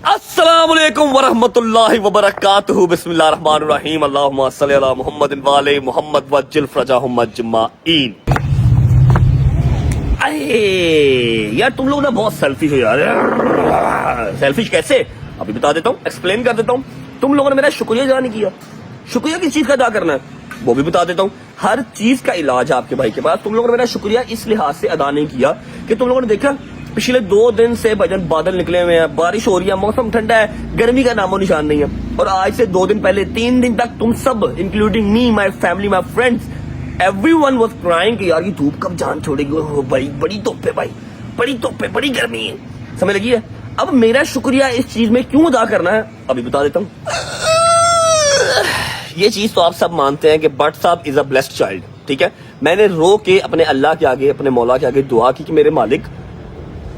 अस्सलामुअलैकुम वरहमतुल्लाहि वबरकातुहू बिस्मिल्लाहिर्रहमानिर्रहीम अल्लाहुम्मा सल्ली अला मुहम्मदिन व आले मुहम्मद वज्जिल फरजाहुम अजमाइन। अरे यार तुम लोग ना बहुत सेल्फिश हो यार। सेल्फिश कैसे? अभी बता देता हूँ, एक्सप्लेन कर देता हूँ। तुम लोगों ने मेरा शुक्रिया अदा नहीं किया। शुक्रिया किस चीज का अदा करना है वो भी बता देता हूँ। हर चीज का इलाज है आपके भाई के पास। तुम लोगों ने मेरा शुक्रिया इस लिहाज से अदा नहीं किया कि तुम लोगों ने देखा पिछले 2 दिन से भजन बादल निकले हुए हैं, बारिश हो रही है, मौसम ठंडा है, गर्मी का नामो निशान नहीं है। और आज से 2 दिन पहले 3 दिन तक तुम सब including me, my family, my friends, everyone was crying कि यार ये धूप कब जान छोड़ेगी। ओ भाई बड़ी धूप है भाई, बड़ी धूप है, बड़ी गर्मी है, समझ लगी है। अब मेरा शुक्रिया इस चीज में क्यों अदा करना है अभी बता देता हूँ। ये चीज तो आप सब मानते हैं कि बट साहब इज अ ब्लेस्ड चाइल्ड, ठीक है। मैंने रो के अपने अल्लाह के आगे, अपने मौला के आगे दुआ की कि मेरे मालिक,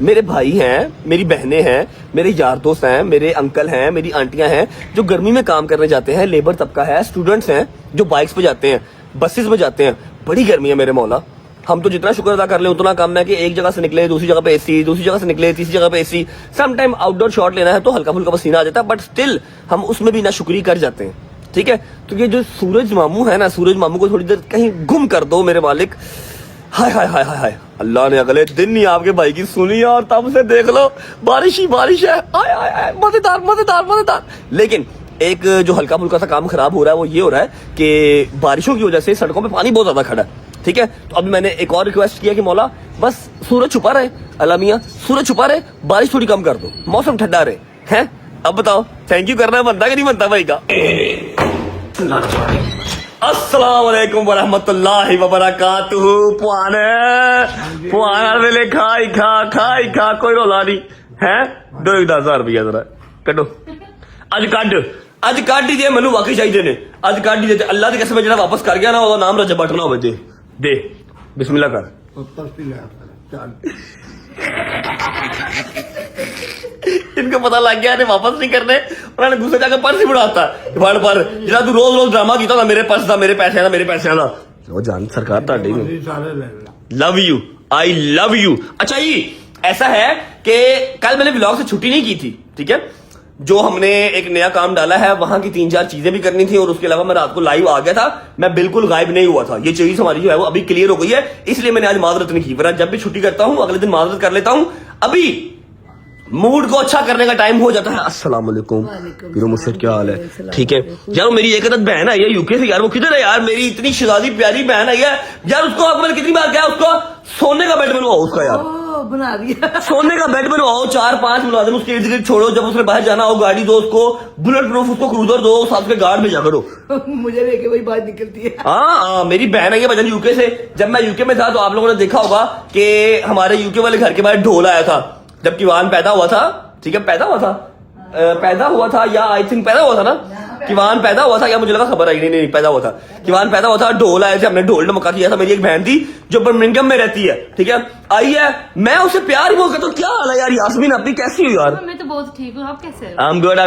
मेरे भाई हैं, मेरी बहनें हैं, मेरे यार दोस्त हैं, मेरे अंकल हैं, मेरी आंटियां हैं जो गर्मी में काम करने जाते हैं, लेबर तबका है, स्टूडेंट्स हैं जो बाइक्स पे जाते हैं, बसेस में जाते हैं, बड़ी गर्मी है मेरे मौला। हम तो जितना शुक्र अदा कर ले उतना कम है कि एक जगह से निकले दूसरी जगह पे एसी, दूसरी जगह से निकले तीसरी जगह पे AC. Some time outdoor shot लेना है तो हल्का फुल्का पसीना आ जाता है, बट स्टिल हम उसमें भी ना शुक्रिया कर जाते हैं, ठीक है। तो ये जो सूरज मामू है ना, सूरज मामू को थोड़ी देर कहीं गुम कर दो मेरे मालिक। हाय हाय हाय हाय, अल्लाह ने अगले दिन ही आपके भाई की सुनी और तब से देख लो बारिश ही बारिश है। हाय हाय हाय, मजेदार मजेदार मजेदार। लेकिन एक जो हल्का फुल्का सा काम खराब हो रहा है वो ये हो रहा है कि बारिशों की वजह से सड़कों पे पानी बहुत ज्यादा खड़ा है, ठीक है। तो अभी मैंने एक और रिक्वेस्ट किया कि मौला बस सूरज छुपा रहे, अल्लाह मियां सूरज छुपा रहे, बारिश थोड़ी कम कर दो, मौसम ठंडा रहे, हैं। अब बताओ थैंक यू करना बनता कि नहीं बनता भाई का। अस्सलाम वालेकुम वरहमतुल्लाहि वबरकातुहू। पुआना वेले खाई खा कोई रोला नहीं है। 2000 रुपया जरा कड्डो अज कड ही दे, मैनू वाकई चाहिए ने। अज कड ही दे, अल्लाह की कसम जेड़ा वापस कर गया ना ओदा नाम रजब बटना हो दे बिस्मिल्लाह कर। इनको पता लग गया ने वापस नहीं करने, उन्होंने गुस्से जाकर पर्स ही बुढ़ाता फड़ पर जरा तू रोज रोज ड्रामा किया मेरे पर्स का, मेरे पैसे का, मेरे पैसे का। लो जान सरकार ताड़ी love you, I love you. अच्छा जी ऐसा है कि कल मैंने व्लॉग से छुट्टी नहीं की थी, ठीक है। जो हमने एक नया काम डाला है वहां की 3-4 चीजें भी करनी थी और उसके अलावा मैं रात को लाइव आ गया था, मैं बिल्कुल गायब नहीं हुआ था। ये चीज हमारी जो है वो अभी क्लियर हो गई है, इसलिए मैंने आज माजरत नहीं की। वरना जब भी छुट्टी करता हूं अगले दिन माजरत कर लेता हूं। अभी मूड को अच्छा करने का टाइम हो जाता है। अस्सलाम वालेकुम पीरो मुर्शिद, क्या हाल है? ठीक है यार। मेरी एक अदद बहन आई है यूके से यार, वो किधर है यार? मेरी इतनी शहजादी प्यारी बहन आई है यार, उसको आपको मैंने कितनी बार कहा उसको सोने का बेड बनवाओ उसका यार, बना दिया सोने का बेड बनवाओ। 4-5 मुलाजिम उसके इर्द गिर्द छोड़ो, जब उसने बाहर जाना हो गाड़ी दो उसको, बुलेट प्रूफ उसको क्रूजर दो, साथ के गार्ड भेजा करो। मुझे लेके वही बात निकलती है। हाँ मेरी बहन आई है भजन यूके से। जब मैं यूके में था तो आप लोगों ने देखा होगा कि हमारे यूके वाले घर के बाहर ढोल आया था जब किवान पैदा हुआ था, ठीक है। पैदा हुआ था या आई थिंक पैदा हुआ था ना, किवान पैदा हुआ था या मुझे लगा खबर आई नहीं पैदा हुआ था, किवान पैदा हुआ था। ढोल आए थे, हमने ढोल धमाका किया था। मेरी एक बहन थी जो बर्मिंघम में रहती है, ठीक है, आई है। मैं उसे प्यार ही बोल करता हूँ। क्या हाल है यार यास्मीन, अपनी कैसी हो यार? मैं तो बहुत ठीक हूँ, आप कैसे हो? I'm good.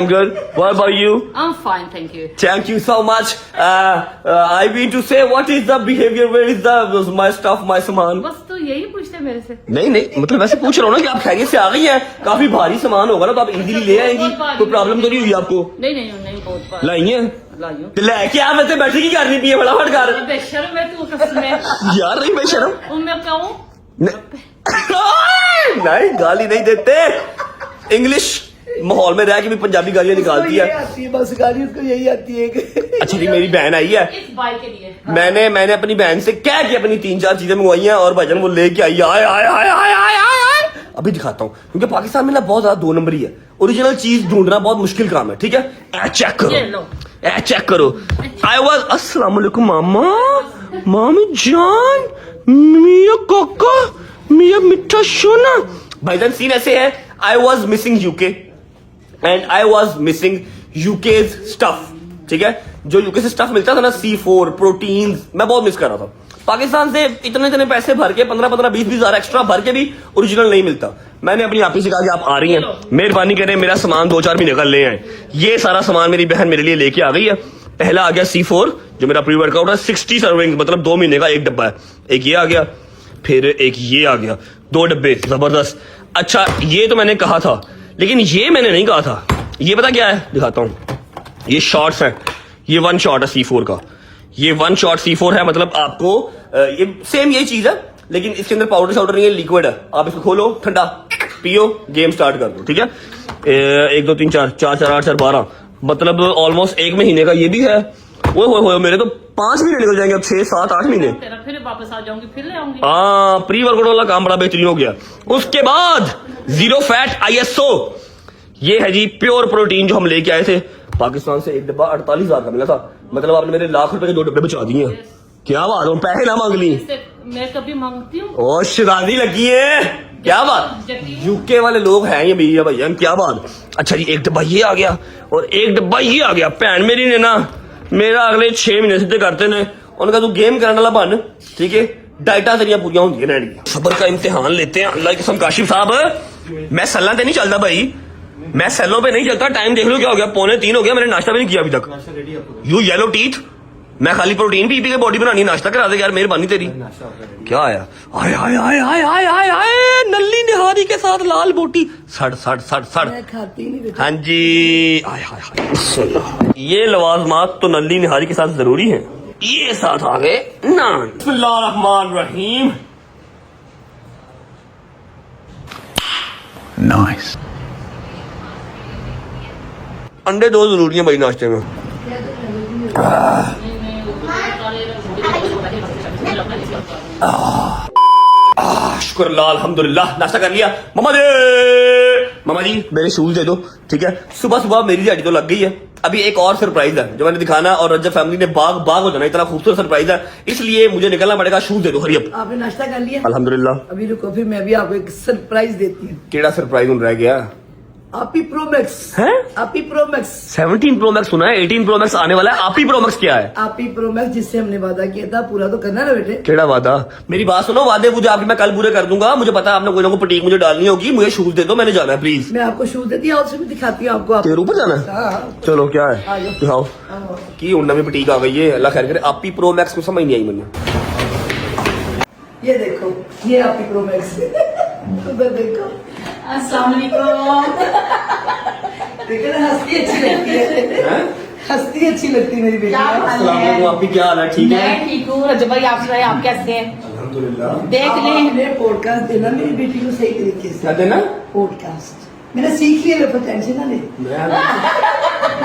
What about you? I'm fine, thank you. Thank you so much. I mean to say, what is the behavior? Where is the my stuff, my सामान? बस तो यही पूछते हैं मेरे से। नहीं मतलब वैसे पूछ रहा हूँ ना कि आप खैरियत से आ गई हैं। काफी भारी सामान होगा ना तो आप इजीली ले आएंगी, कोई प्रॉब्लम तो नहीं हुई आपको? नहीं बहुत बार लाई है लाइयो। लेके आ, मैं बैठी की करनी पी है, फटाफट कर। बेशर्म है तू कसम है यार नहीं बेशर्म, मैं कहूँ नहीं गाली नहीं देते। इंग्लिश माहौल में रह के भी पंजाबी गालियां निकालती है। बस गाली उसको यही आती है। अच्छा जी मेरी बहन आई है, इस बाइक के लिए मैंने अपनी बहन से कह के अपनी 3-4 चीजें मंगवाई हैं और भजन वो लेके आई। आए अभी दिखाता हूँ, क्योंकि पाकिस्तान में ना बहुत ज्यादा 2 नंबरी है। ओरिजिनल चीज ढूंढना बहुत मुश्किल काम है, ठीक है। चेक करो। आई वाज अस्सलाम वालेकुम मामी जान, मिया कोका, मिया मिठा सोना। भाईजान सीन ऐसे है, I was missing UK and I was missing UK's stuff, ठीक है। जो यूके से स्टफ मिलता था ना, C4 प्रोटीन, मैं बहुत मिस कर रहा था। पाकिस्तान से इतने पैसे भर के 15-20 हजार एक्स्ट्रा भर के भी ओरिजिनल नहीं मिलता। मैंने अपनी आप ही से कहा कि आप आ रही हैं, मेहरबानी करें मेरा सामान 2-4 महीने का ले आए। ये सारा सामान मेरी बहन मेरे लिए लेके आ गई है। पहला आ गया C4 जो मेरा प्री वर्कआउट है, 60 सर्विंग, मतलब 2 महीने का 1 डब्बा है। एक ये आ गया, फिर एक ये आ गया, 2 डब्बे, जबरदस्त। अच्छा ये तो मैंने कहा था, लेकिन ये मैंने नहीं कहा था ये पता क्या है, दिखाता हूँ। ये शॉट्स है, ये 1 शॉट है C4 का, ये 1 शॉट C4 है। मतलब आपको ये सेम यही चीज है, लेकिन इसके अंदर पाउडर शाउडर नहीं है, लिक्विड है। आप इसको खोलो, ठंडा पियो, गेम स्टार्ट कर दो, ठीक है। 1 2 3 4 4 4 8 4 12, मतलब ऑलमोस्ट 1 महीने का ये भी है। वो हो मेरे तो 5 महीने निकल जाएंगे, अब 6 7 8 महीने। तेरा फिर वापस आ जाऊंगी, फिर ले आऊंगी। हाँ, प्री वर्कआउट वाला काम बड़ा बेहतरीन हो गया। उसके बाद 0 फैट ISO, ये है जी प्योर प्रोटीन जो हम लेके आए थे पाकिस्तान से। एक डब्बा 48,000 का मिला था। मतलब आपने मेरे लाख रुपए के 2 डब्बे बचा दिए हैं। क्या बात है, पैसे ना मांग ली। इससे मैं कभी मांगती हूँ? ओ शरादी लगी है, क्या बात। यूके वाले लोग हैं ये भैया भैया, क्या बात। अच्छा जी, 1 डब्बा ये आ गया और 1 डब्बा ये आ गया। भैन मेरी ने ना मेरा अगले 6 महीने सीधे करते ने। उनका तू गेम करने वाला बन, ठीक है। डाइटा तेरिया पूरी होंगी रहनी। सबर का इम्तिहान लेते हैं अल्लाह की कसम। काशिफ साहब, मैं सल्ला पे नहीं चलता भाई, मैं सेलों पे नहीं चलता। टाइम देख लो क्या हो गया, 2:45 हो गया, मैंने नाश्ता भी नहीं किया अभी तक। यू येलो टीथ, मैं खाली प्रोटीन पी के बॉडी बनानी, नाश्ता करा दे यार, मेहरबानी तेरी। क्या आया, आय आय आय आय आय आय आय, नल्ली निहारी के साथ लाल बोटी, सड़ सड़ सड़ सड़। मैं खाती नहीं बेटा। हाँ जी, आय हाय हाय, ये लवाजमात तो नल्ली निहारी के साथ जरूरी है। ये साथ आ गए नान। बिस्मिल्लाहिर्रहमानिर्रहीम। Nice. अंडे 2 जरूरी है भाई नाश्ते में। शुक्र अल्लाह, अल्हम्दुलिल्लाह, नाश्ता कर लिया। मामा जी मेरे शूज दे दो, ठीक है। सुबह सुबह मेरी दिहाड़ी तो लग गई है। अभी एक और सरप्राइज है जो मैंने दिखाना, और रजब फैमिली ने बाग बाग हो जाना, इतना खूबसूरत सरप्राइज है, इसलिए मुझे निकलना पड़ेगा। शूज दे दो, हरी अप। आपने नाश्ता कर लिया? अल्हम्दुलिल्लाह। अभी रुको, फिर मैं भी आपको एक सरप्राइज देती हूँ। केड़ा सरप्राइज रह गया आपी प्रो मैक्स है? आपी प्रो मैक्स 17 प्रो मैक्स सुना है, 18 प्रो मैक्स आने वाला है। आप ही प्रो मैक्स क्या है? आपी प्रो मैक्स जिससे हमने वादा किया था पूरा तो करना ना बेटे। केड़ा वादा? मेरी बात सुनो, वादे मुझे आपके मैं कल पूरे कर दूंगा। मुझे पता है आपने कोई ना कोई पटीक मुझे डालनी होगी। मुझे शूज दे दो, मैंने जाना है प्लीज। मैं आपको शूज देती हूँ, उससे भी दिखाती हूँ आपको। तेरे ऊपर जाना है? हाँ। चलो क्या है, आ जाओ। दिखाओ की उन नवी पटीक आ गई है। अल्लाह खैर करे। आप ही प्रो मैक्स को समझ नहीं आई मुझे। ये देखो, ये आपी प्रो मैक्स उधर देखो। अस्सलाम वालेकुम। देखो ना, हंसती अच्छी लगती है। हंसती अच्छी लगती है मेरी बेटी। क्या हाल अस्सलाम है? वालेकुम, आप भी क्या हाल है? ठीक है मैं ठीक हूँ रजब भाई, आप सुनाए, आप कैसे हैं? अल्हम्दुलिल्लाह। देख लें। आपने पॉडकास्ट देना मेरी बेटी को सही तरीके से। क्या देना? पॉडकास्ट मैंने सीख लिया, मेरे टेंशन ना ले।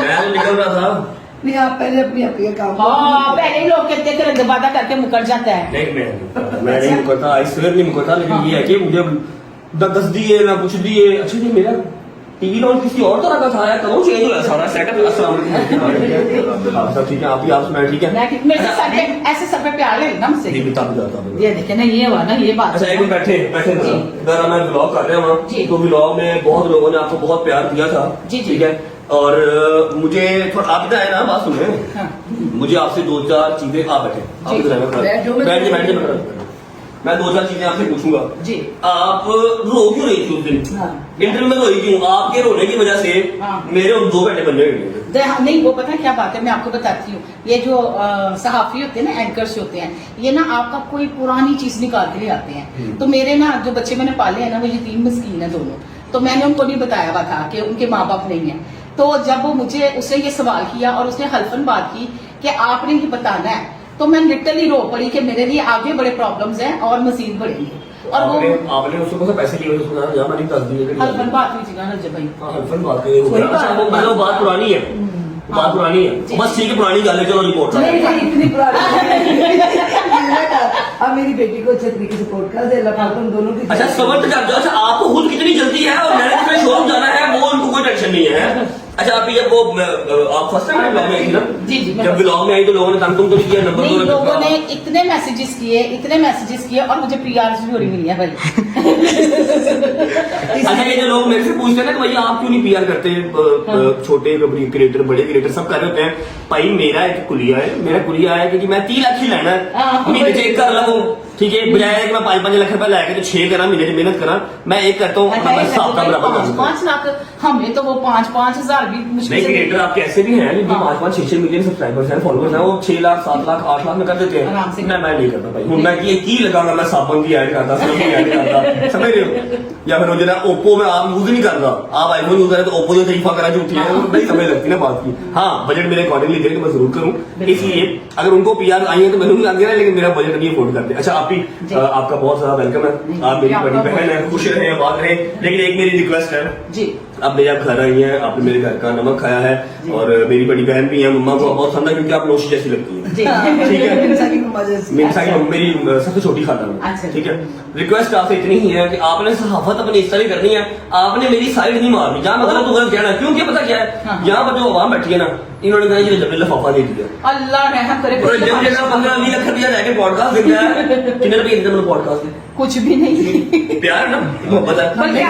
मैं तो निकल रहा था। नहीं, आप पहले अपनी अपनी का काम हाँ, पहले ही लोग कहते हैं कि रद्द-वादा करके मुकर जाता है। नहीं, मैं नहीं मुकरता, आई स्वेयर नहीं मुकरता। लेकिन ये है कि मुझे दस दिए ना कुछ दिए। अच्छा जी, मेरा टीवी लॉन्च किसी और तरह का था यार, कब चेंज हुआ सारा सेटअप। अस्सलाम वालेकुम। आप सब ठीक है? आप ही आप सुनाए, ठीक है? मेरे से सर पे ऐसे सर पे प्यार है एकदम से। जी बिता जाता हूँ। ये देखे ना, ये हुआ ना, ये बात। अच्छा, एक मिनट बैठे बैठे जी। इधर मैं व्लॉग कर रहा हूँ। जी। तो व्लॉग में बहुत लोगों ने आपको बहुत प्यार दिया था। जी, जी। ठीक है। और मुझे थोड़ा आप इधर आए ना, बात सुने। हाँ। मुझे आपसे 2-4 चीजें, आप बैठे, आप जी। इधर आए, मैं खड़ा- बैठ जाओ, मैं- बैठ जाओ। मैं 2-4 चीजें आपसे पूछूंगा। जी। आप रो क्यों रही थी उस दिन? हाँ। इंटरव्यू में रोई क्यों? आपके रोने की वजह से हाँ। मेरे 2 घंटे बनने गए। नहीं, वो पता है क्या बात है, मैं आपको बताती हूँ। ये जो सहाफी होते हैं ना, एंकर्स होते हैं, ये ना आपका कोई पुरानी चीज निकाल के ले आते हैं। तो मेरे ना जो बच्चे मैंने पाले हैं ना, वो यतीम मिस्कीन है दोनों। तो मैंने उनको नहीं बताया हुआ था कि उनके माँ बाप नहीं है। तो जब वो मुझे उसने ये सवाल किया और उसने हल्फन बात की कि आपने ये बताना है, तो मैं लिटरली रो पड़ी कि मेरे लिए आगे बड़े प्रॉब्लम्स हैं और मजीद बढ़ेंगे। और वो आपने उसको कौन पैसे लिए? उसको जहाँ मैंने 10 दिए। हल्फन बात हुई थी ना रजब भाई। हल्फन बात करिए। वही बात- अच्छा, वो मतलब बात पुरानी है, बात पुरानी है। जी। बस ठीक है, पुरानी गल है, चलो रिपोर्ट। नहीं नहीं, इतनी पुरानी अब मेरी बेटी को अच्छे तरीके से पॉडकास्ट दे। अल्लाह पाक उन दोनों की अच्छा, समझ तक आप जाओ। अच्छा, आपको खुद कितनी जल्दी है और मैंने कितने शोरूम जाना है, वो उनको कोई टेंशन नहीं है। अच्छा, आप जब वो आप फर्स्ट टाइम ब्लॉग में आई थी ना? जी, जी, मैं जब first- ब्लॉग में आई तो लोगों ने तंग तुम तो नहीं किया, नंबर नहीं, दो लोगों ने इतने मैसेजेस किए और मुझे पीआरस भी हो रही मिली है भाई। अच्छा, ये जो लोग मेरे से पूछते हैं ना कि भैया आप क्यों नहीं पीआर करते? छोटे क्रिएटर, बड़े क्रिएटर सब कर रहे होते हैं। भाई मेरा एक कुलिया है, मेरा कुलिया है क्योंकि मैं 3 लाख ही लेना है, हाँ। महीने से 1 कर लो। ठीक है, बजाय मैं 5-5 लाख रुपए लाके तो 6 करा महीने की मेहनत करा, मैं एक करता हूँ अपना हिसाब का बराबर कर दूंगा। 5 लाख हमें तो वो 5-5 हजार भी मुश्किल नहीं, से क्रिएटर आपके ऐसे भी हैं जिनके 5-5-6 मिलियन सब्सक्राइबर्स हैं, फॉलोअर्स हैं, वो 6 लाख 7 लाख 8 लाख में कर देते हैं। आराम से। मैं नहीं करता भाई, हूं मैं की लगाऊंगा, मैं साबुन की ऐड करता, सर्फ की ऐड करता, समझ रहे हो? या फिर वो जो ओप्पो में आप यूज नहीं करता, आप आईफोन यूज करें तो ओप्पो जो तरीफा करा जो उठी है, वो नहीं समझ लगती ना बात की। हाँ, बजट मेरे अकॉर्डिंगली दे तो मैं जरूर करूँ, इसलिए अगर उनको पीआर आई है तो मैंने लग गया, लेकिन मेरा बजट नहीं अफोर्ड करते। अच्छा, आपका बहुत सारा वेलकम है, आप मेरी बड़ी बहन है, खुश रहे, आबाद रहे, लेकिन एक मेरी रिक्वेस्ट है जी, आप मेरे आप घर आई हैं, आपने मेरे घर का नमक खाया है, और मेरी बड़ी बहन भी है, मम्मा को बहुत पसंद है क्योंकि आप नौशी जैसी लगती है, जी। ठीक है? मिर्जा की मम्मा जैसी। मिर्जा की मम्मा मेरी सबसे छोटी खाला है, अच्छा। ठीक है? रिक्वेस्ट आपसे इतनी ही है कि आपने सहाफत अपनी इस तरह करनी है, आपने मेरी साइड नहीं मारनी, जहाँ मतलब तो गलत कहना है, क्योंकि पता क्या है, हाँ। यहाँ पर जो आवाम बैठी है ना, इन्होंने कहा ये जबरे लिफाफा दे दिया, अल्लाह रहम करे। और जब जगह 15-20 लाख रुपया जाके पॉडकास्ट देख रहा है, कितने रुपये देते हैं पॉडकास्ट में? कुछ भी नहीं। प्यार है ना, मोहब्बत है, बल्कि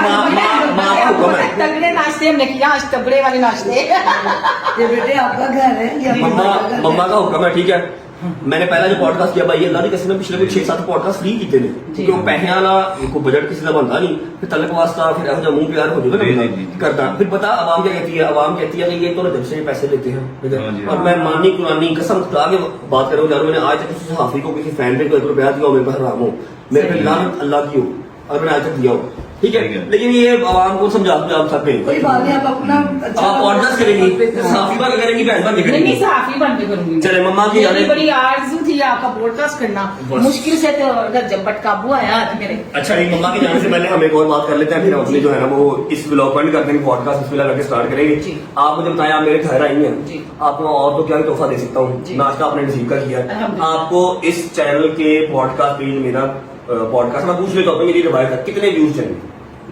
माँ का हुक्म है। तगड़े नाश्ते हमने किया, आज तगड़े वाले नाश्ते। ये बेटे आपका घर है, ये आपका मम्मा का हुक्म है, ठीक है? मैंने पहला जो पॉडकास्ट किया भाई अल्लाह की कसम में पिछले 6-7 पॉडकास्ट फ्री किए थे, क्योंकि वो पैसे वाला को बजट किसी का बनता नहीं, फिर तलक वास्ता, फिर ऐसा मुंह प्यार हो जाएगा ना करता, फिर पता आवाम क्या कहती है, आवाम कहती है कि ये तो जब से पैसे लेते हैं, ठीक है? और मैं मानी कुरानी कसम खुदा के बात कर रहा हूँ, मैंने आज तक किसी सहाफी को किसी फैन पे को 1 रुपया दिया हो, मेरे पर हराम हो, मेरे पे लानत अल्लाह की हो, और मैंने आज तक दिया हो, ठीक है? लेकिन ये आवाम को समझा सकते हैं, कोई बात नहीं, आप अपना आप पॉडकास्ट करेंगी, सहाफी बात करेंगी, बहन बात नहीं करेंगी। साफी बन के करूंगी। चले मम्मा की मेरी बड़ी आरज़ू थी आपका पॉडकास्ट करना, बस। मुश्किल से तो अगर जब काबू आया आज मेरे। अच्छा, ये मम्मा के जाने से पहले हम एक और बात कर लेते हैं, फिर हम अपनी जो है ना वो इस व्लॉग को एंड करते हैं, पॉडकास्ट बिस्मिल्लाह करके स्टार्ट करेंगे। जी। आप मुझे बताएं, आप मेरे घर आई हैं, जी। आपको और तो क्या ही तोहफा दे सकता हूँ, जी। नाश्ता आपने नसीब का किया है। अल्हम्दुलिल्लाह। आपको इस चैनल के पॉडकास्ट पेज मेरा पॉडकास्ट मैं पूछ लेता हूँ, मेरी रिवायत है, कितने व्यूज चाहिए?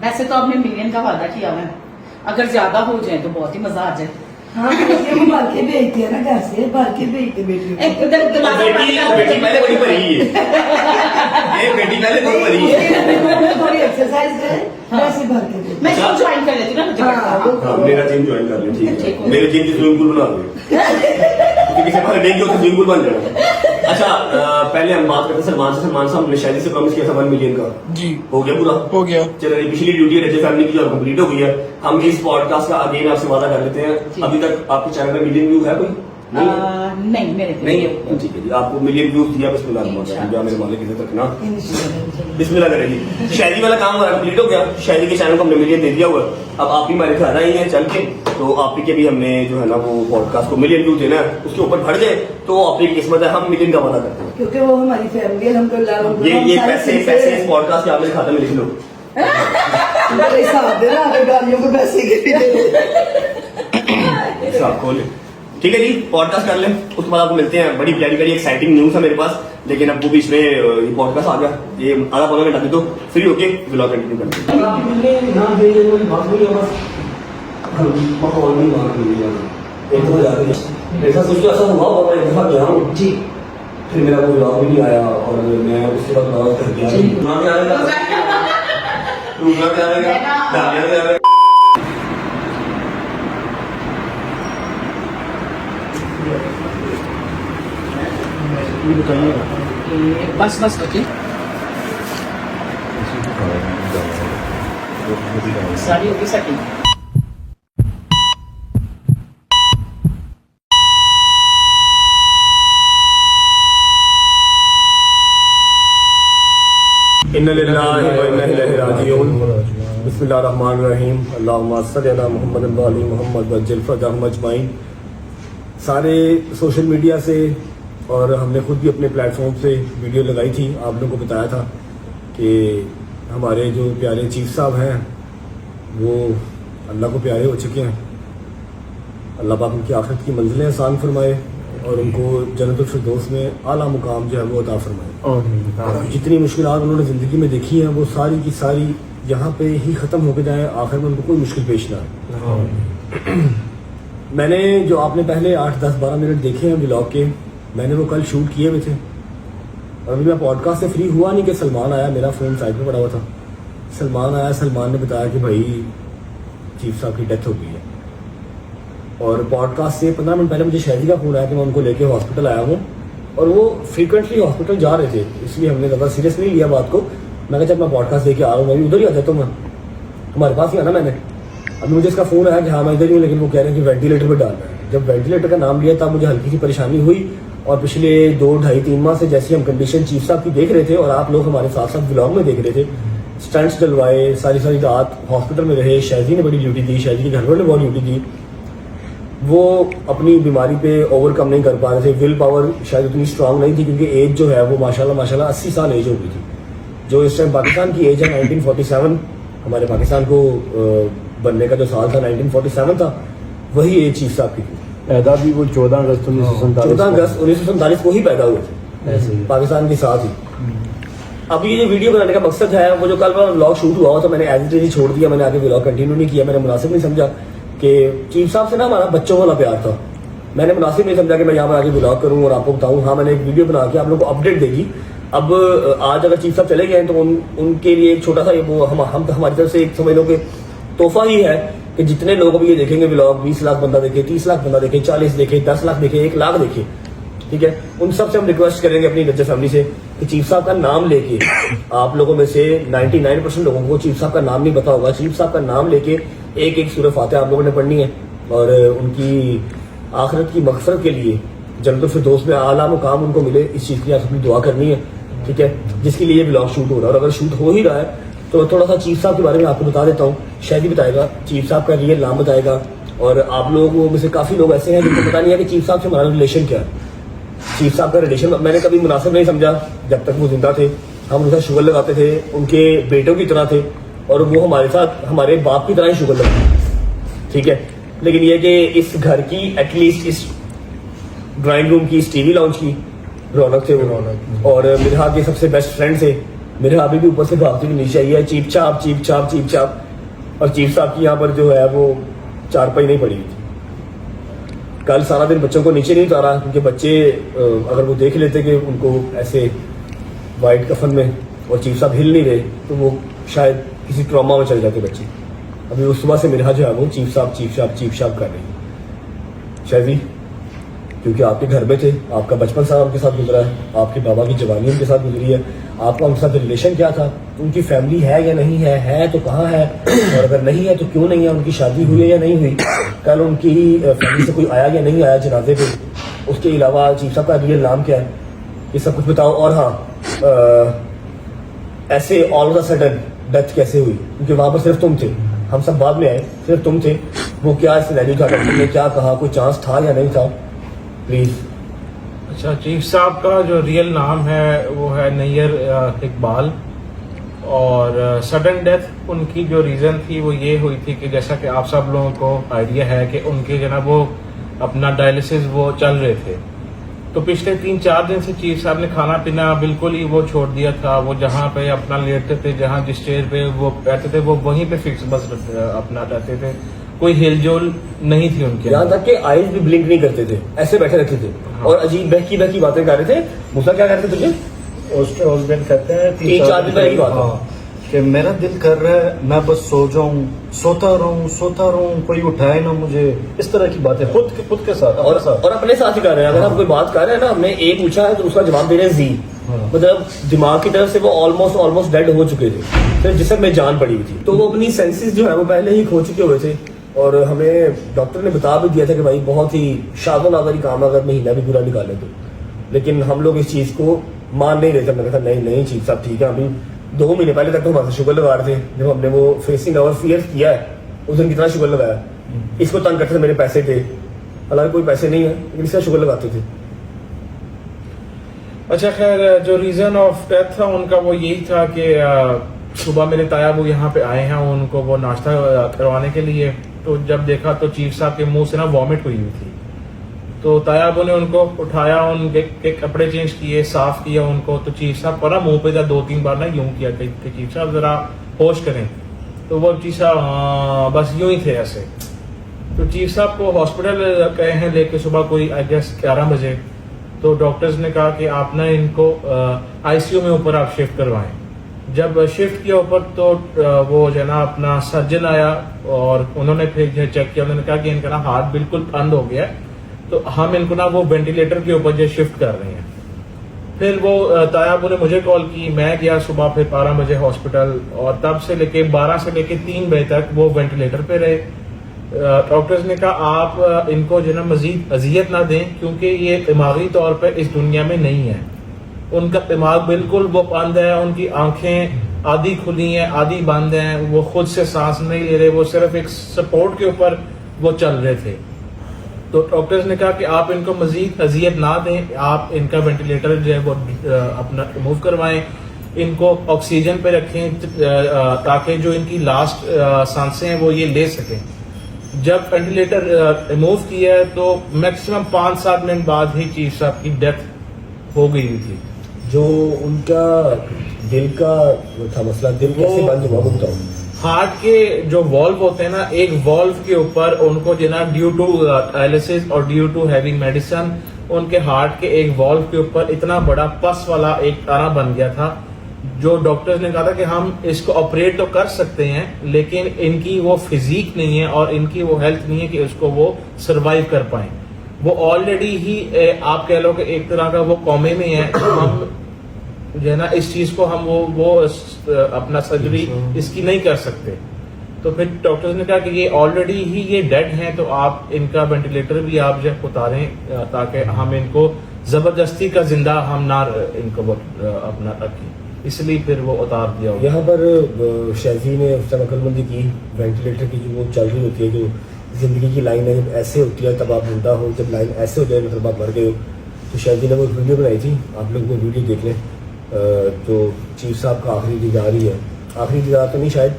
वैसे तो आपने मिलियन का वादा किया हुआ है, अगर ज्यादा हो जाए तो बहुत ही मजा आ जाए। हाँ, बेटी भर के भेजती है ना, घर से भर के भेजती है बेटी एक उधर दरवाजा बंद बेटी कर बेटी पहले बड़ी भरी है, ये बेटी पहले बहुत भरी है। थोड़ी एक्सरसाइज करे, वैसे भर के भेजती मैं जिम ज्वाइन कर लेती हूँ ना, मुझे हाँ, पता है। वो- हाँ, मेरा जिम ज्वाइन कर लें, ठीक ठीक है? है। मेरे जिम की स्विमिंग पूल बना दो, किसी बार देख तो स्विमिंग पूल बन जाएगा। अच्छा, पहले हम बात करते हैं सलमान से। सलमान साहब ने शायद से प्रॉमिस किया था 1 मिलियन का, जी हो गया पूरा? हो गया। चलिए, पिछली ड्यूटी रजे फैमिली की जो कंप्लीट हो गई है, हम इस पॉडकास्ट का अगेन आपसे वादा कर लेते हैं। अभी तक आपके चैनल में मिलियन व्यू है कोई? नहीं है? नहीं मेरे को नहीं है, ठीक है जी, आपको मिलियन व्यूज दिया, बिस्मिल्लाह या मेरे मालिक इधर तक ना बिस्मिल्लाह करें जी। शायरी वाला काम हमारा कंप्लीट हो गया, शायरी के चैनल को हमने मिलियन दे दिया हुआ है। अब आप भी हमारे घर आई हैं चल के, तो आप ही के भी हमने जो है ना वो पॉडकास्ट को मिलियन व्यू देना है, उसके ऊपर बढ़ जाए तो आपकी किस्मत है, हम मिलियन का वादा करते हैं। क्योंकि वो हमारी फैमिली अलहमदुलिल्लाह। ये पैसे इस पॉडकास्ट के आप मेरे खाते में लिख लो। हिसाब दे ना, आगे गाड़ियों को पैसे के भी दे हिसाब खोल, ठीक है जी, पॉडकास्ट कर लें, उसके बाद आपको मिलते हैं। बड़ी प्यारी प्यारी एक्साइटिंग न्यूज है मेरे पास, लेकिन अब वो भी इसमें ये पॉडकास्ट आ गया, ये आधा पौना घंटा दे दो, फ्री होके व्लॉग कंटिन्यू करते हैं। ऐसा कुछ तो ऐसा हुआ और मैं एक दफा गया हूँ जी। फिर मेरा वो व्लॉग भी नहीं आया, और मैं उसके बाद व्लॉग कर दिया। रुकना क्या आएगा, रुकना क्या आएगा, डालिया क्या आएगा। बस बस ओके सारी होगी सेटिंग। इन्ना लिल्लाहि व इन्ना इलैहि राजिऊन। बिस्मिल्लाहिर्रहमानिर्रहीम। अल्लाहुम्मा सल्लि अला मुहम्मद व आलि मुहम्मद वज्जिल फरजहम अजमाइन। सारे सोशल मीडिया से और हमने खुद भी अपने प्लेटफॉर्म से वीडियो लगाई थी, आप लोगों को बताया था कि हमारे जो प्यारे चीफ साहब हैं वो अल्लाह को प्यारे हो चुके हैं। अल्लाह पाक उनकी आखिरत की मंजिलें आसान फरमाए और उनको जन्नतुल फिरदौस में आला मुकाम जो है वो अता फरमाए। जितनी मुश्किलात उन्होंने ज़िंदगी में देखी हैं वो सारी की सारी यहाँ पे ही ख़त्म होकर जाए, आखिर में उनको कोई मुश्किल पेश ना आए। मैंने जो आपने पहले 8, 10, 12 मिनट देखे हैं व्लॉग के, मैंने वो कल शूट किए हुए थे, और अभी मैं पॉडकास्ट से फ्री हुआ नहीं कि सलमान आया, मेरा फ़ोन साइड में पड़ा हुआ था। सलमान आया, सलमान ने बताया कि भाई चीफ साहब की डेथ हो गई है, और पॉडकास्ट से 15 मिनट पहले मुझे शहरी का फ़ोन आया कि मैं उनको लेके हॉस्पिटल आया हूँ, और वो फ्रीक्वेंटली हॉस्पिटल जा रहे थे, इसलिए हमने ज़्यादा सीरियस नहीं लिया बात को। मैं कहा जब मैं पॉडकास्ट देके आ रहा हूँ मैं भी उधर ही आ जाता हूँ, मैं तुम्हारे पास ही आना मैंने। अभी मुझे इसका फ़ोन आया कि हाँ मैं इधर ही हूँ, लेकिन वो कह रहे हैं कि वेंटिलेटर पर डालना है। जब वेंटिलेटर का नाम लिया तब मुझे हल्की सी परेशानी हुई, और पिछले 2, 2.5, 3 माह से जैसी हम कंडीशन चीफ साहब की देख रहे थे और आप लोग हमारे साथ साथ ब्लॉग में देख रहे थे, स्टंट्स डलवाए, सारी रात हॉस्पिटल में रहे, शायदी ने बड़ी ड्यूटी दी, शायदी के घर वालों ने बहुत ड्यूटी दी। वो अपनी बीमारी पे ओवरकम नहीं कर पा रहे थे, विल पावर शायद उतनी स्ट्रांग नहीं थी, क्योंकि एज जो है वो माशाल्लाह 80 साल एज हो गई थी। जो इस टाइम पाकिस्तान की एज है 1947, हमारे पाकिस्तान को बनने का जो साल था 1947 था, वही एज चीफ साहब की थी। पैदा भी वो 14 अगस्त 1947 को ही पैदा हुए थे पाकिस्तान के साथ ही। अब ये जो वीडियो बनाने का मकसद है, वो जो कल वाला व्लॉग शूट हुआ था मैंने एज इट इज ही छोड़ दिया, मैंने आगे व्लॉग कंटिन्यू नहीं किया। मैंने मुनासिब नहीं समझा कि चीफ साहब से ना हमारा बच्चों वाला प्यार था, मैंने मुनासिब नहीं समझा कि मैं यहाँ पर आगे व्लॉग करूँ और आपको बताऊँ। हाँ मैंने एक वीडियो बना के आप लोगों को अपडेट देगी। अब आज अगर चीफ साहब चले गए हैं तो उनके लिए एक छोटा सा वो हम हमारी तरफ से एक समझ लो कि तोहफा ही है कि जितने लोग अभी ये देखेंगे व्लॉग, 20 लाख बंदा देखे, 30 लाख बंदा देखे, 40 देखे, 10 लाख देखे, 1 लाख देखे, ठीक है, उन सब से हम रिक्वेस्ट करेंगे अपनी लज्जा फैमिली से कि चीफ साहब का नाम लेके, आप लोगों में से 99% लोगों को चीफ साहब का नाम नहीं पता होगा, चीफ साहब का नाम लेके एक सूरह फातिहा आप लोगों ने पढ़नी है और उनकी आखिरत की मगफरत के लिए जन्नतुल फिरदौस में आला मुकाम उनको मिले, इस चीज़ की आप अपनी दुआ करनी है, ठीक है, जिसके लिए ये व्लॉग शूट हो रहा है। और अगर शूट हो ही रहा है तो थोड़ा सा चीफ साहब के बारे में आपको बता देता हूँ। शायद बताएगा, चीफ साहब का रियल नाम बताएगा, और आप लोगों में से काफ़ी लोग ऐसे हैं जिनको पता नहीं है कि चीफ साहब से हमारा रिलेशन क्या है। चीफ साहब का रिलेशन मैंने कभी मुनासिब नहीं समझा, जब तक वो जिंदा थे हम उनका शुगर लगाते थे, उनके बेटों की तरह थे, और वो हमारे साथ हमारे बाप की तरह ही शुगर लगाते, ठीक है। लेकिन ये कि इस घर की एटलीस्ट इस ड्राइंग रूम की, इस टीवी लाउंज की रौनक थे वो, और मिरहा के सबसे बेस्ट फ्रेंड थे। मेरे अभी भी ऊपर से भागती हुई नीचे आई है, चीप चाप चीप चाप चीप चाप, और चीफ साहब की यहाँ पर जो है वो चारपाई नहीं पड़ी हुई थी। कल सारा दिन बच्चों को नीचे नहीं उतारा, क्योंकि बच्चे अगर वो देख लेते कि उनको ऐसे वाइट कफन में और चीफ साहब हिल नहीं रहे तो वो शायद किसी ट्रॉमा में चले जाते बच्चे। अभी उस सुबह से मिरहा जो है वो चीफ साहब कर रही है। शायद क्योंकि आपके घर में थे, आपका बचपन सारा उनके साथ गुजरा है, आपके बाबा की जवानी उनके साथ गुजरी है, आपका उनके साथ रिलेशन क्या था, उनकी फैमिली है या नहीं है तो कहाँ है, और अगर नहीं है तो क्यों नहीं है, उनकी शादी हुई है या नहीं हुई, कल उनकी फैमिली से कोई आया या नहीं आया जनाजे पे, उसके अलावा चीफ साहब का रियल नाम क्या है, ये सब कुछ बताओ। और हाँ, ऐसे all of the sudden death कैसे हुई, क्योंकि वहां पर सिर्फ तुम थे, हम सब बाद में आए, सिर्फ तुम थे, वो क्या सिनेरियो था, डॉक्टर ने क्या कहा, कोई चांस था या नहीं था, प्लीज। अच्छा, चीफ साहब का जो रियल नाम है वो है नैयर इकबाल, और सडन डेथ उनकी जो रीज़न थी वो ये हुई थी कि जैसा कि आप सब लोगों को आइडिया है कि उनके जो ना वो अपना डायलिसिस वो चल रहे थे, तो पिछले 3-4 दिन से चीफ साहब ने खाना पीना बिल्कुल ही वो छोड़ दिया था। वो जहाँ पे अपना लेटते थे, जहाँ जिस स्टेज पे वो रहते थे वो वहीं पे फिक्स बस अपना रहते थे, कोई हिलजोल नहीं थी उनके। यहाँ तक कि आईज भी ब्लिंक नहीं करते थे, ऐसे बैठे रहते थे। हाँ। और अजीब बहकी बहकी बातें कर रहे थे। मूसा क्या करते तुझे? हस्बैंड कहते हैं 3-4 दिन पहले की बात है कि मेरा दिल कर रहा है मैं बस सो जाऊं, सोता रहूं, कोई उठाए ना मुझे, इस तरह की बातें खुद के साथ और अपने साथ ही कर रहे हैं। अगर हम कोई बात कर रहे हैं ना, हमने ए पूछा है तो उसका जवाब दे रहे हैं जी। मतलब दिमाग की तरफ से वो ऑलमोस्ट डेड हो चुके थे, फिर जिसम में जान पड़ी हुई थी, तो वो अपनी सेंसेस जो है वो पहले ही खो चुके हुए थे। और हमें डॉक्टर ने बता भी दिया था कि भाई बहुत ही शादो नादरी काम अगर महीना भी पूरा निकाले तो, लेकिन हम लोग इस चीज को मान नहीं रहे थे। हमने कहा नहीं चीज साहब ठीक है। अभी 2 महीने पहले तक तो हमारे शुगर लगा रहे थे, जब हमने वो फेसिंग आवर फियर किया है उस दिन कितना शुगर लगाया। इसको तंग करते थे, मेरे पैसे थे, हालांकि कोई पैसे नहीं है लेकिन इसका शुगर लगाते थे। अच्छा, खैर जो रीजन ऑफ डेथ था उनका वो यही था कि सुबह मेरे ताया वो यहाँ पे आए हैं उनको वो नाश्ता करवाने के लिए, तो जब देखा तो चीफ साहब के मुंह से ना वॉमिट हुई थी, तो तायाबों ने उनको उठाया, उनके कपड़े चेंज किए, साफ किया उनको, तो चीफ साहब पर मुंह पे 2-3 बार ना यूं किया कि चीफ साहब जरा होश करें, तो वो चीफ साहब बस यूं ही थे ऐसे। तो चीफ साहब को हॉस्पिटल गए हैं लेके सुबह कोई आई गेस 11 बजे, तो डॉक्टर्स ने कहा कि आप ना इनको आईसीयू में ऊपर आप शिफ्ट करवाएं। जब शिफ्ट किया ऊपर तो वो जो है ना अपना सर्जन आया और उन्होंने फिर चेक किया, उन्होंने कहा कि इनका ना हार्ट बिल्कुल बंद हो गया है, तो हम इनको ना वो वेंटिलेटर के ऊपर जो शिफ्ट कर रहे हैं। फिर वो तायाबू ने मुझे कॉल की, मैं गया सुबह फिर 12 बजे हॉस्पिटल, और तब से लेके 12 से लेके 3 बजे तक वो वेंटिलेटर पे रहे। डॉक्टर्स ने कहा आप इनको जो है ना मजीद अजियत ना दें, क्योंकि ये दिमागी तौर पे इस दुनिया में नहीं है। उनका दिमाग बिल्कुल वो बंद है, उनकी आंखें आधी खुली हैं आधी बंद हैं, वो खुद से सांस नहीं ले रहे, वो सिर्फ एक सपोर्ट के ऊपर वो चल रहे थे। तो डॉक्टर्स ने कहा कि आप इनको मजीद अजियत ना दें, आप इनका वेंटिलेटर जो है वो अपना रिमूव करवाएं, इनको ऑक्सीजन पे रखें ताकि जो इनकी लास्ट सांसें हैं वो ये ले सकें। जब वेंटिलेटर रिमूव किया है तो मैक्सिमम 5-7 मिनट बाद ही चीफ साहब की डेथ हो गई थी। जो उनका दिल का वो था मसला, दिल कैसे बंद हुआ वो बताओ। हार्ट के जो वॉल्व होते हैं ना, एक वॉल्व के ऊपर उनको जो ना ड्यू टू डायलिसिस और ड्यू टू हैवी मेडिसिन, उनके हार्ट के एक वॉल्व के ऊपर इतना बड़ा पस वाला एक तारा बन गया था, जो डॉक्टर्स ने कहा था कि हम इसको ऑपरेट तो कर सकते हैं, लेकिन इनकी वो फिजिक नहीं है और इनकी वो हेल्थ नहीं है कि उसको वो सर्वाइव कर पाए। वो ऑलरेडी ही आप कह लो कि एक तरह का वो कॉमे में है। हम जो है ना इस चीज को हम वो अपना सर्जरी इसकी नहीं कर सकते। तो फिर डॉक्टर्स ने कहा कि ये ऑलरेडी ही ये डेड हैं, तो आप इनका वेंटिलेटर भी आप जो उतारें ताकि हम इनको जबरदस्ती का जिंदा हम ना इनको वो अपना रखें, इसलिए फिर वो उतार दिया। यहाँ पर शाजी ने उस टाइम अकलमंदी की, वेंटिलेटर की जो वो चल रही होती है, जो जिंदगी की लाइन है जब ऐसे होती है तब आप जिंदा हो, जब लाइन ऐसे हो जाए मतलब आप मर गए हो। तो शाजी ने वो वीडियो बनाई थी, आप लोग वो वीडियो देख लें। तो चीफ साहब का आखिरी दीदार ही है, आखिरी दीदार तो नहीं शायद,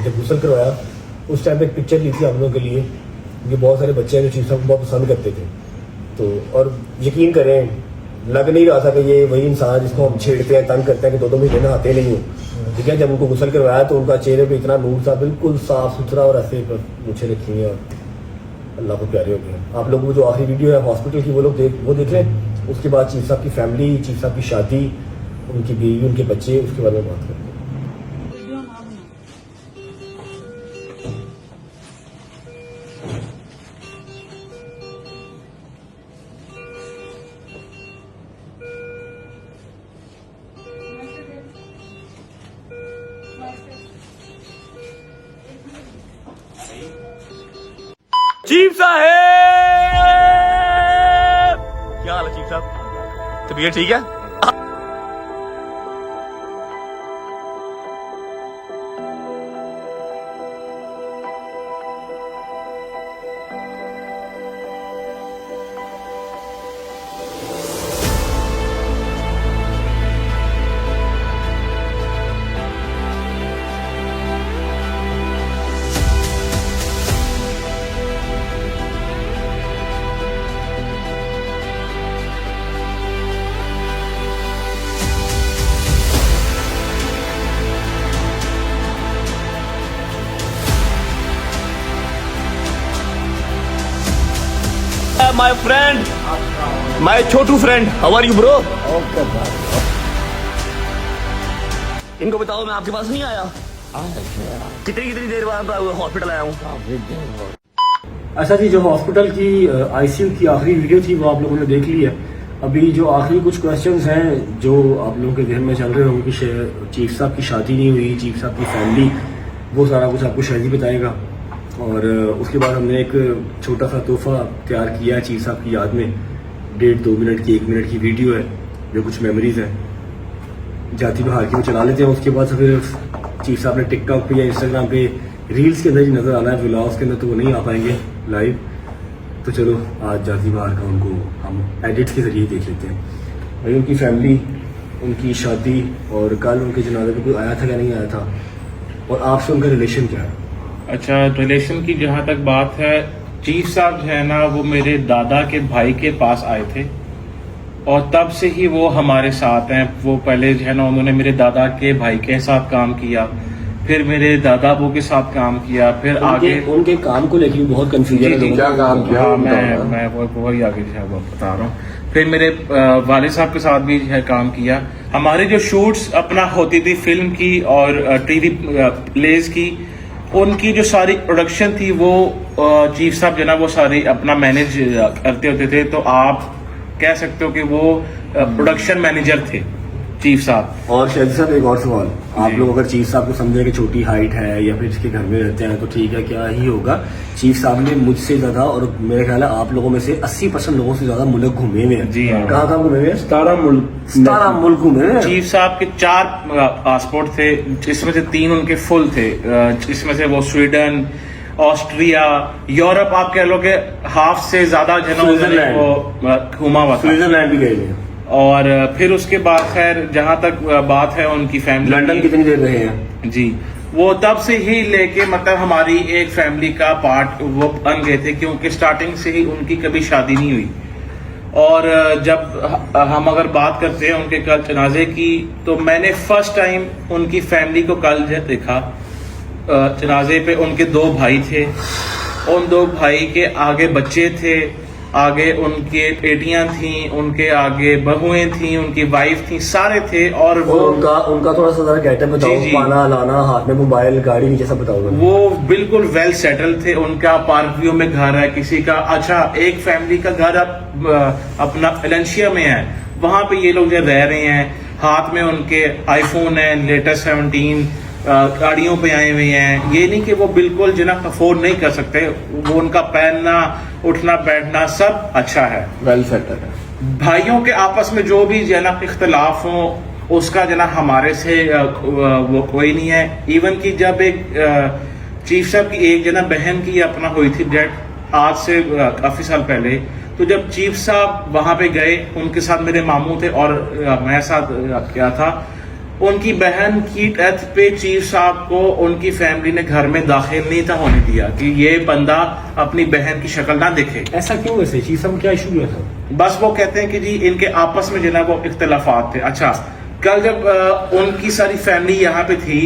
जब गुस्ल करवाया उस टाइम पे एक पिक्चर ली थी आप लोगों के लिए, क्योंकि बहुत सारे बच्चे हैं जो चीफ साहब को बहुत पसंद करते थे। तो और यकीन करें लग नहीं रहा था कि ये वही इंसान जिसको हम छेड़ते हैं, तंग करते हैं कि 2-2 महीने नहाते नहीं हो, ठीक है। जब उनको गुस्ल करवाया तो उनका चेहरे पे इतना नूर था, बिल्कुल साफ सुथरा, और ऐसे मुझे रखी हुई और अल्लाह को प्यारे हो गए। आप लोगों को जो आखिरी वीडियो है हॉस्पिटल की वो लोग देख लें। उसके बाद चीफ साहब की फैमिली, चीफ साहब की शादी, उनकी बीवी, उनके बच्चे, उसके बारे में बात करते हैं। चीफ साहब, क्या हाल है चीफ साहब? तबीयत ठीक है? My friend, my Chhotu friend, how are you bro? इनको बताओ मैं आपके पास नहीं आया। कितनी देर बाद हॉस्पिटल आया हूँ। अच्छा जी, जो हॉस्पिटल की आईसीयू की आखिरी वीडियो थी वो आप लोगों ने देख ली है। अभी जो आखिरी कुछ क्वेश्चंस हैं जो आप लोगों के जहन में चल रहे होंगे कि चीफ साहब की शादी नहीं हुई, चीफ साहब की फैमिली, वो सारा कुछ आपको शादी बताएगा। और उसके बाद हमने एक छोटा सा तोहफा तैयार किया है चीफ साहब की याद में। 1.5-2 मिनट की 1 मिनट की वीडियो है जो कुछ मेमोरीज है, जाती बहार की वो चला लेते हैं। उसके बाद फिर चीफ साहब ने टिकटॉक पे या इंस्टाग्राम पे रील्स के अंदर ही नजर आना है, व्लॉग्स के अंदर तो वो नहीं आ पाएंगे लाइव। तो चलो आज जाती बहार का उनको हम एडिट्स के जरिए देख लेते हैं। भाई उनकी फैमिली, उनकी शादी, और कल उनके जनाजे पे कोई आया था या नहीं आया था, और आपसे उनका रिलेशन क्या है? अच्छा, रिलेशन की जहाँ तक बात है, चीफ साहब जो है ना वो मेरे दादा के भाई के पास आए थे और तब से ही वो हमारे साथ हैं। वो पहले जो है ना उन्होंने मेरे दादा के भाई के साथ काम किया, फिर मेरे दादा अबू के साथ काम किया, फिर आगे उनके काम को लेकर बहुत कंफ्यूजन है। क्या काम किया? हाँ, मैं वही आगे जो है वो बता रहा हूँ। फिर मेरे वाले साहब के साथ भी जो है काम किया। हमारे जो शूट्स अपना होती थी फिल्म की और टीवी प्लेज की, उनकी जो सारी प्रोडक्शन थी वो चीफ साहब जो ना वो सारी अपना मैनेज करते होते थे। तो आप कह सकते हो कि वो प्रोडक्शन मैनेजर थे चीफ साहब। और शायद साहब एक और सवाल, आप जी। लोग अगर चीफ साहब को समझे कि छोटी हाइट है या फिर इसके घर में रहते हैं तो ठीक है, क्या ही होगा। चीफ साहब ने मुझसे ज्यादा और मेरे ख्याल है आप लोगों में से 80% लोगों से ज्यादा मुल्क घूमे हुए हैं। जी हाँ। कहाँ घूमे हुए हैं? 17 मुल्क 17 मुल्क घूमे हुए हैं। चीफ साहब के 4 पासपोर्ट थे, जिसमें से 3 उनके फुल थे। इसमें से वो स्वीडन, ऑस्ट्रिया, यूरोप, आप कह लो कि हाफ से ज्यादा जो है ना उन्होंने वो घूमा हुआ था। स्विट्जरलैंड भी गए हुए हैं। और फिर उसके बाद खैर जहां तक बात है उनकी फैमिली, लंदन कितनी देर रहे हैं? जी, वो तब से ही लेके मतलब हमारी एक फैमिली का पार्ट वो बन गए थे, क्योंकि स्टार्टिंग से ही उनकी कभी शादी नहीं हुई। और जब हम अगर बात करते हैं उनके कल जनाजे की, तो मैंने फर्स्ट टाइम उनकी फैमिली को कल देखा जनाजे पे। उनके 2 भाई थे, उन 2 भाई के आगे बच्चे थे, आगे उनके बेटियां थी, उनके आगे बहुएं थी, उनकी वाइफ थी, सारे थे। और वो उनका थोड़ा सा जरा गेटअप बताओ, जी, जी। पाना लाना, हाथ में मोबाइल, गाड़ी नीचे सब बताओ। वो बिल्कुल वेल सेटल थे। उनका पार्क व्यू में घर है किसी का। अच्छा, एक फैमिली का घर अपना वेलेंशिया में है, वहां पे ये लोग जो रह रहे हैं। हाथ में उनके आईफोन है लेटेस्ट 17, गाड़ियों पे आए हुए हैं। ये नहीं कि वो बिल्कुल जो ना अफोर्ड नहीं कर सकते, वो उनका पहनना, उठना, बैठना सब अच्छा है, वेल सेटल है। भाइयों के आपस में जो भी जो ना इख्तलाफ हो उसका जो ना हमारे से वो कोई नहीं है। इवन कि जब एक चीफ साहब की एक जो ना बहन की अपना हुई थी डेथ आज से काफी साल पहले, तो जब चीफ साहब वहां पे गए, उनके साथ मेरे मामू थे और मैं साथ क्या था, उनकी बहन की डेथ पे चीफ साहब को उनकी फैमिली ने घर में दाखिल नहीं था होने दिया कि ये बंदा अपनी बहन की शक्ल ना देखे। ऐसा क्यों? वैसे चीफ साहब क्या इशू हुआ था? बस वो कहते हैं कि जी इनके आपस में जो ना वो इख्तलाफात थे। अच्छा, कल जब उनकी सारी फैमिली यहाँ पे थी,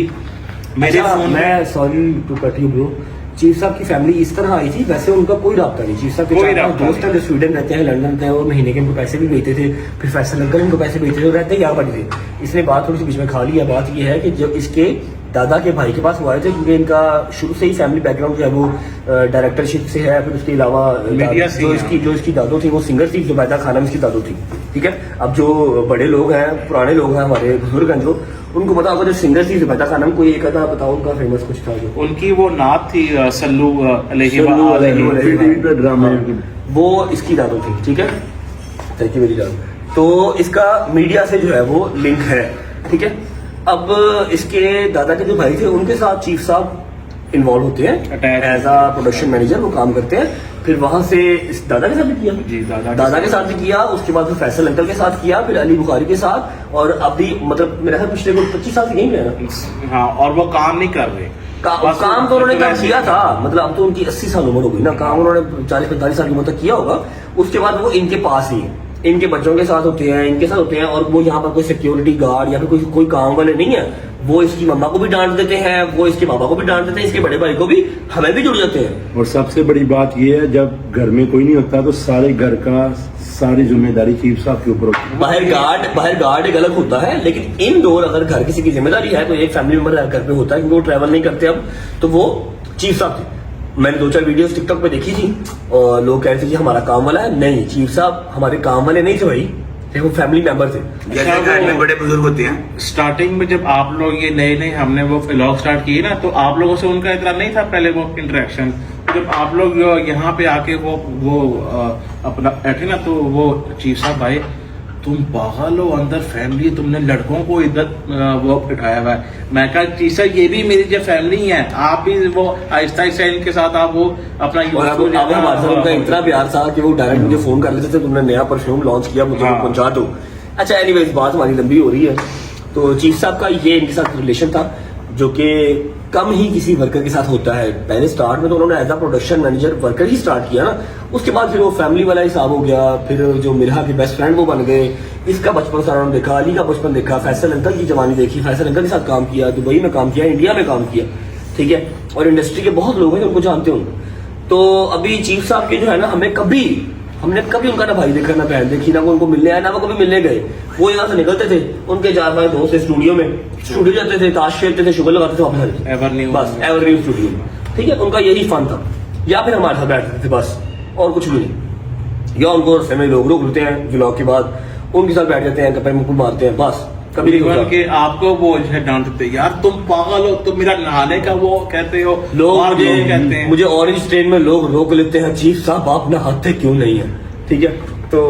मेरे अच्छा, फोन में मैं sorry to cut you bro, chief साहब की फैमिली इस तरह आई थी, वैसे उनका कोई राब्ता नहीं। चीफ साहब के कोई 4 राब्ता दोस्त हैं जो स्वीडन रहते हैं, लंदन रहते हैं, और महीने के इनको पैसे भी भेजते थे। फिर फैसल अंकल इनको पैसे भेजते थे, और रहते यहाँ पर थे। इसने बात थोड़ी सी बीच में खा ली है। बात ये है कि जब इसके दादा के भाई के पास वो आए थे, क्योंकि इनका शुरू से ही फैमिली बैकग्राउंड जो है वो डायरेक्टरशिप से है। फिर उसके अलावा मीडिया से जो इसकी दादो थी वो सिंगर थी, जुबैदा खानम इसकी दादो थी। ठीक है, अब जो बड़े लोग हैं, पुराने लोग हैं, हमारे बुजुर्ग हैं, जो उनको पता होगा जो सिंगर थी जुबैदा खानम, कोई एक आधा बताओ उनका फेमस कुछ था जो उनकी वो नात थी सल्लू सल्लू अलैहि ड्रामा वो इसकी दादो थी। ठीक है, थैंक यू वेरी मच। तो इसका मीडिया से जो है वो लिंक है। ठीक है, अब इसके दादा के जो भाई थे उनके साथ चीफ साहब इन्वॉल्व होते हैं Attached। As a production manager, वो काम करते हैं। फिर वहां से इस दादा के साथ भी किया, जी, दादा के साथ भी किया, उसके बाद फिर फैसल अंकल के साथ किया, फिर अली बुखारी के साथ, और अभी मतलब मेरा ख्याल पिछले 25 साल से यही है ना। हाँ, और वो काम नहीं कर रहे। बस काम तो उन्होंने काम वैसे- किया था, मतलब अब तो उनकी 80 साल उम्र हो गई ना, काम उन्होंने 40-45 साल की उम्र तक किया होगा। उसके बाद वो इनके पास ही है, इनके बच्चों के साथ होते हैं, इनके साथ होते हैं। और वो यहाँ पर कोई सिक्योरिटी गार्ड या फिर कोई काम वाले नहीं है। वो इसकी मम्मा को भी डांट देते हैं, वो इसके पापा को भी डांट देते हैं, इसके बड़े भाई को भी, हमें भी जुड़ जाते हैं। और सबसे बड़ी बात यह है, जब घर में कोई नहीं होता तो सारे घर का सारी जिम्मेदारी चीफ साहब के ऊपर होती है। बाहर गार्ड एक अलग होता है, लेकिन इनडोर अगर घर किसी की जिम्मेदारी है तो एक फैमिली मेंबर घर पे होता है, क्योंकि वो ट्रैवल नहीं करते अब, तो वो चीफ साहब थे। मैंने 2-4 वीडियोस टिकटॉक पे देखी थी और लोग कह रहे थे कि हमारा काम वाला है। नहीं, चीफ साहब हमारे काम वाले नहीं थे भाई, वो फैमिली मेंबर थे। जैसे घर में बड़े बुजुर्ग होते हैं। स्टार्टिंग में जब आप लोग ये नए हमने वो व्लॉग स्टार्ट किए ना, तो आप लोगों से उनका इतना नहीं था पहले वो इंटरेक्शन। जब आप लोग यहाँ पे आके वो अपना बैठे ना, तो वो चीफ साहब भाई, तुम पागल हो, अंदर फैमिली, तुमने लड़कों को इधर वो बिठाया हुआ है। मैं कहा चीफ साहब ये भी मेरी जो फैमिली है, आप भी वो आहिस्ता आहिस्ता इनके साथ आप वो अपना और अब हमारे साथ उनका इतना प्यार था कि वो डायरेक्ट मुझे फोन कर लेते थे, तुमने नया परफ्यूम लॉन्च किया, मुझे हाँ। पहुंचा दो। अच्छा, एनीवेज बात हमारी लंबी हो रही है। तो चीफ साहब का ये इनके साथ रिलेशन था, जो कि कम ही किसी वर्कर के साथ होता है। पहले स्टार्ट में तो उन्होंने as a production manager worker ही स्टार्ट किया ना, उसके बाद फिर वो फैमिली वाला हिसाब हो गया। फिर जो मिरहा के बेस्ट फ्रेंड वो बन गए। इसका बचपन सारा उन्होंने देखा, अली का बचपन देखा, फैसल अंकल की जवानी देखी, फैसल अंकल के साथ काम किया, दुबई में काम किया, इंडिया में काम किया। ठीक है, और इंडस्ट्री के बहुत लोग हैं जो उनको जानते होंगे। तो अभी चीफ साहब के जो है ना, हमने कभी उनका ना भाई देखा, ना बहन देखी, ना वो उनको मिलने आए, ना वो कभी मिलने गए। वो यहाँ से निकलते थे, उनके 4-5 दोस्त स्टूडियो जाते थे, ताश खेलते थे, शुगर लगाते थे, वापस आ जाते थे। एवरन्यू बस एवरग्रीन स्टूडियो में। ठीक है, उनका यही फन था, या फिर हमारे साथ बैठते थे बस, और कुछ भी नहीं। या उनको रस्ते में लोग रोक लेते हैं व्लॉग के बाद, उनके साथ बैठ जाते हैं, कपड़े मुंह मारते हैं, बस कभी नहीं इवन होता। के आपको वो जो है डांटते हैं, यार तुम पागल हो, तुम मेरा नहाने का वो कहते हो, लोग और वो कहते हैं। मुझे ऑरेंज ट्रेन में लोग रोक लेते हैं, चीफ साहब आप नहाते क्यों नहीं है, ठीक है। तो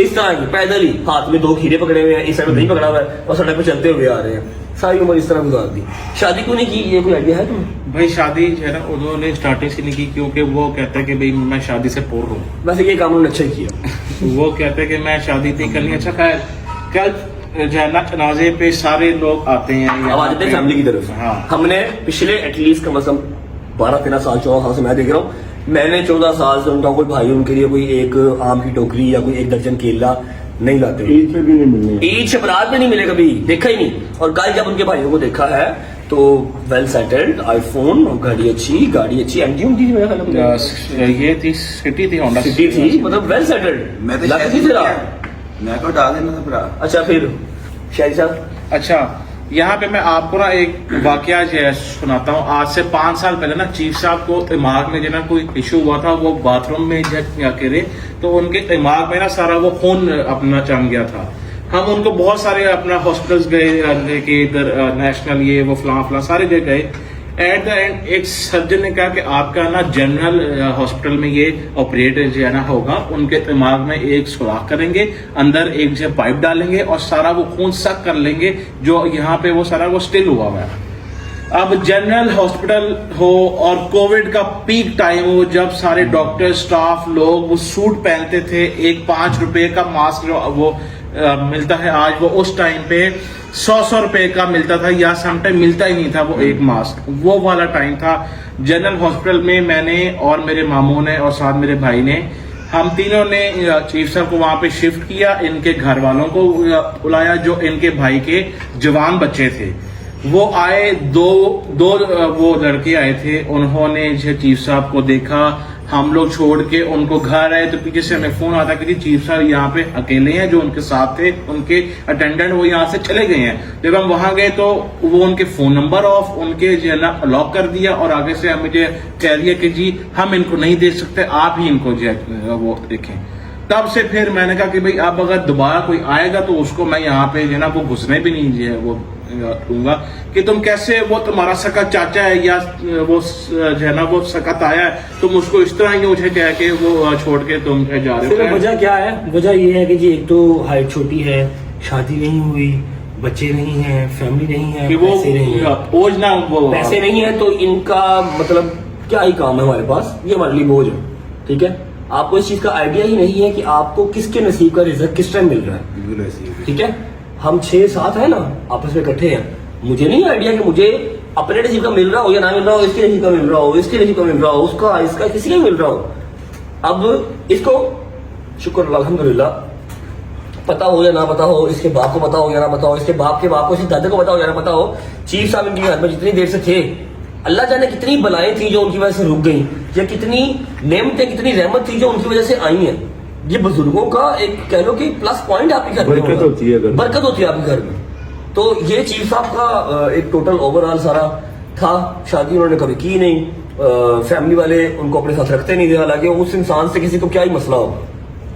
इस तरह की पैदल ही हाथ में 2 खीरे पकड़े हुए हैं, इस साइड में नहीं पकड़ा हुआ है और सड़क पे चलते हुए आ रहे हैं, सारी उम्र इस तरह गुजार दी। शादी क्यों नहीं की, ये कोई आइडिया है तुम्हें? भाई शादी जो है ना उन्होंने स्टार्टिंग से नहीं की, क्योंकि वो कहते हैं कि भाई मैं शादी से पोर हूँ। वैसे ये काम उन्होंने अच्छा ही किया। वो कहते हैं कि मैं शादी नहीं करनी। अच्छा खैर, कल जो है ना जनाजे पे सारे लोग आते हैं, अब आ जाते हैं फैमिली की तरफ। हाँ। हमने पिछले एटलीस्ट कम से कम 12-13 साल 14 साल से मैं देख रहा हूँ, मैंने 14 साल से उनका कोई भाई उनके लिए कोई एक आम की टोकरी या कोई 1 दर्जन केला नहीं लाते। ईद पे भी नहीं मिलने। ईद से बरात में नहीं मिले, कभी देखा ही नहीं। और कल जब उनके भाइयों को देखा है तो वेल सेटल्ड, आईफोन, गाड़ी अच्छी एमजी उनकी थी, मेरा ख्याल है। ये थी सिटी थी, होंडा सिटी थी, मतलब वेल सेटल्ड। मैं तो लग शायद थी नहीं फिर किया। मैं को डाल देना था भरा। अच्छा फिर शाहिद साहब, अच्छा, यहाँ पे मैं आपको ना एक वाकया जो है सुनाता हूँ। आज से 5 साल पहले ना चीफ साहब को दिमाग में जो ना कोई इशू हुआ था, वो बाथरूम में जाके रहे तो उनके दिमाग में ना सारा वो खून अपना जम गया था। हम उनको बहुत सारे अपना हॉस्पिटल्स गए कि इधर नेशनल ये वो फलां सारे जगह गए। एट द एंड एक सर्जन ने कहा कि आपका ना जनरल हॉस्पिटल में ये ऑपरेट जो है ना होगा, उनके दिमाग में एक सुराख करेंगे, अंदर एक जो पाइप डालेंगे और सारा वो खून सक कर लेंगे जो यहाँ पे वो सारा वो स्टिल हुआ हुआ है। अब जनरल हॉस्पिटल हो और कोविड का पीक टाइम हो, जब सारे डॉक्टर स्टाफ लोग वो सूट पहनते थे, एक 5 रुपए का मास्क वो मिलता है आज, वो उस टाइम पे 100 रुपए का मिलता था या समटाइम मिलता ही नहीं था वो एक मास्क, वो वाला टाइम था। जनरल हॉस्पिटल में मैंने और मेरे मामू ने और साथ मेरे भाई ने, हम तीनों ने चीफ साहब को वहां पे शिफ्ट किया, इनके घर वालों को बुलाया, जो इनके भाई के जवान बच्चे थे वो आए, दो वो लड़के आए थे, उन्होंने चीफ साहब को देखा, हम लोग छोड़ के उनको घर आए तो पीछे से हमें फोन आता कि चीफ साहब यहाँ पे अकेले हैं, जो उनके साथ थे उनके अटेंडेंट वो यहाँ से चले गए हैं। जब हम वहां गए तो वो उनके फोन नंबर ऑफ, उनके जो है ना लॉक कर दिया और आगे से हमें जो कह दिया कि जी हम इनको नहीं दे सकते, आप ही इनको जो है वो देखें। तब से फिर मैंने कहा कि भाई अब अगर दोबारा कोई आएगा तो उसको मैं यहाँ पे जो है ना वो घुसने भी नहीं जो है वो दूंगा कि तुम कैसे, वो तुम्हारा सका चाचा है या वो जो है ना वो सकत आया है, तुम उसको इस तरह ही मुझे कह के वो छोड़ के तुम जा रहे फिर हो। वजह क्या है? वजह ये है कि जी एक तो हाइट छोटी है, शादी नहीं हुई, बच्चे नहीं है, फैमिली नहीं है, कि वो पैसे नहीं है, बोझ ना वो पैसे नहीं है तो इनका मतलब क्या ही काम है हमारे पास, ये हमारे लिए बोझ है। ठीक है, आपको इस चीज का आइडिया ही नहीं है कि आपको किसके नसीब का रिजल्ट किस टाइम मिल रहा है। बिल्कुल ऐसी है। ठीक है, हम 6-7 है ना आपस में इकट्ठे हैं, मुझे नहीं आइडिया कि मुझे अपने नसीब का मिल रहा हो या ना मिल रहा हो, इसके नसीब का मिल रहा हो, इसके नसीब का मिल रहा हो, उसका इसका किसी का मिल रहा हो। अब इसको शुक्र अल्हम्दुलिल्लाह पता हो या ना पता हो, इसके बाप को पता हो या ना पता हो, इसके बाप के बाप को, इसके दादा को पता हो या ना पता हो, चीफ साहब इनके घर में जितनी देर से थे, अल्लाह जाने कितनी बलाएं थी जो उनकी वजह से रुक गई, या कितनी नेमतें, कितनी रहमत थी जो उनकी वजह से आई हैं। ये बुजुर्गों का एक कह लो कि प्लस पॉइंट आपके घर में बरकत होती है घर में। बरकत होती है आपके घर में। तो ये चीफ साहब का एक टोटल ओवरऑल सारा था। शादी उन्होंने कभी की नहीं, फैमिली वाले उनको अपने साथ रखते नहीं थे, हालांकि उस इंसान से किसी को क्या ही मसला होगा।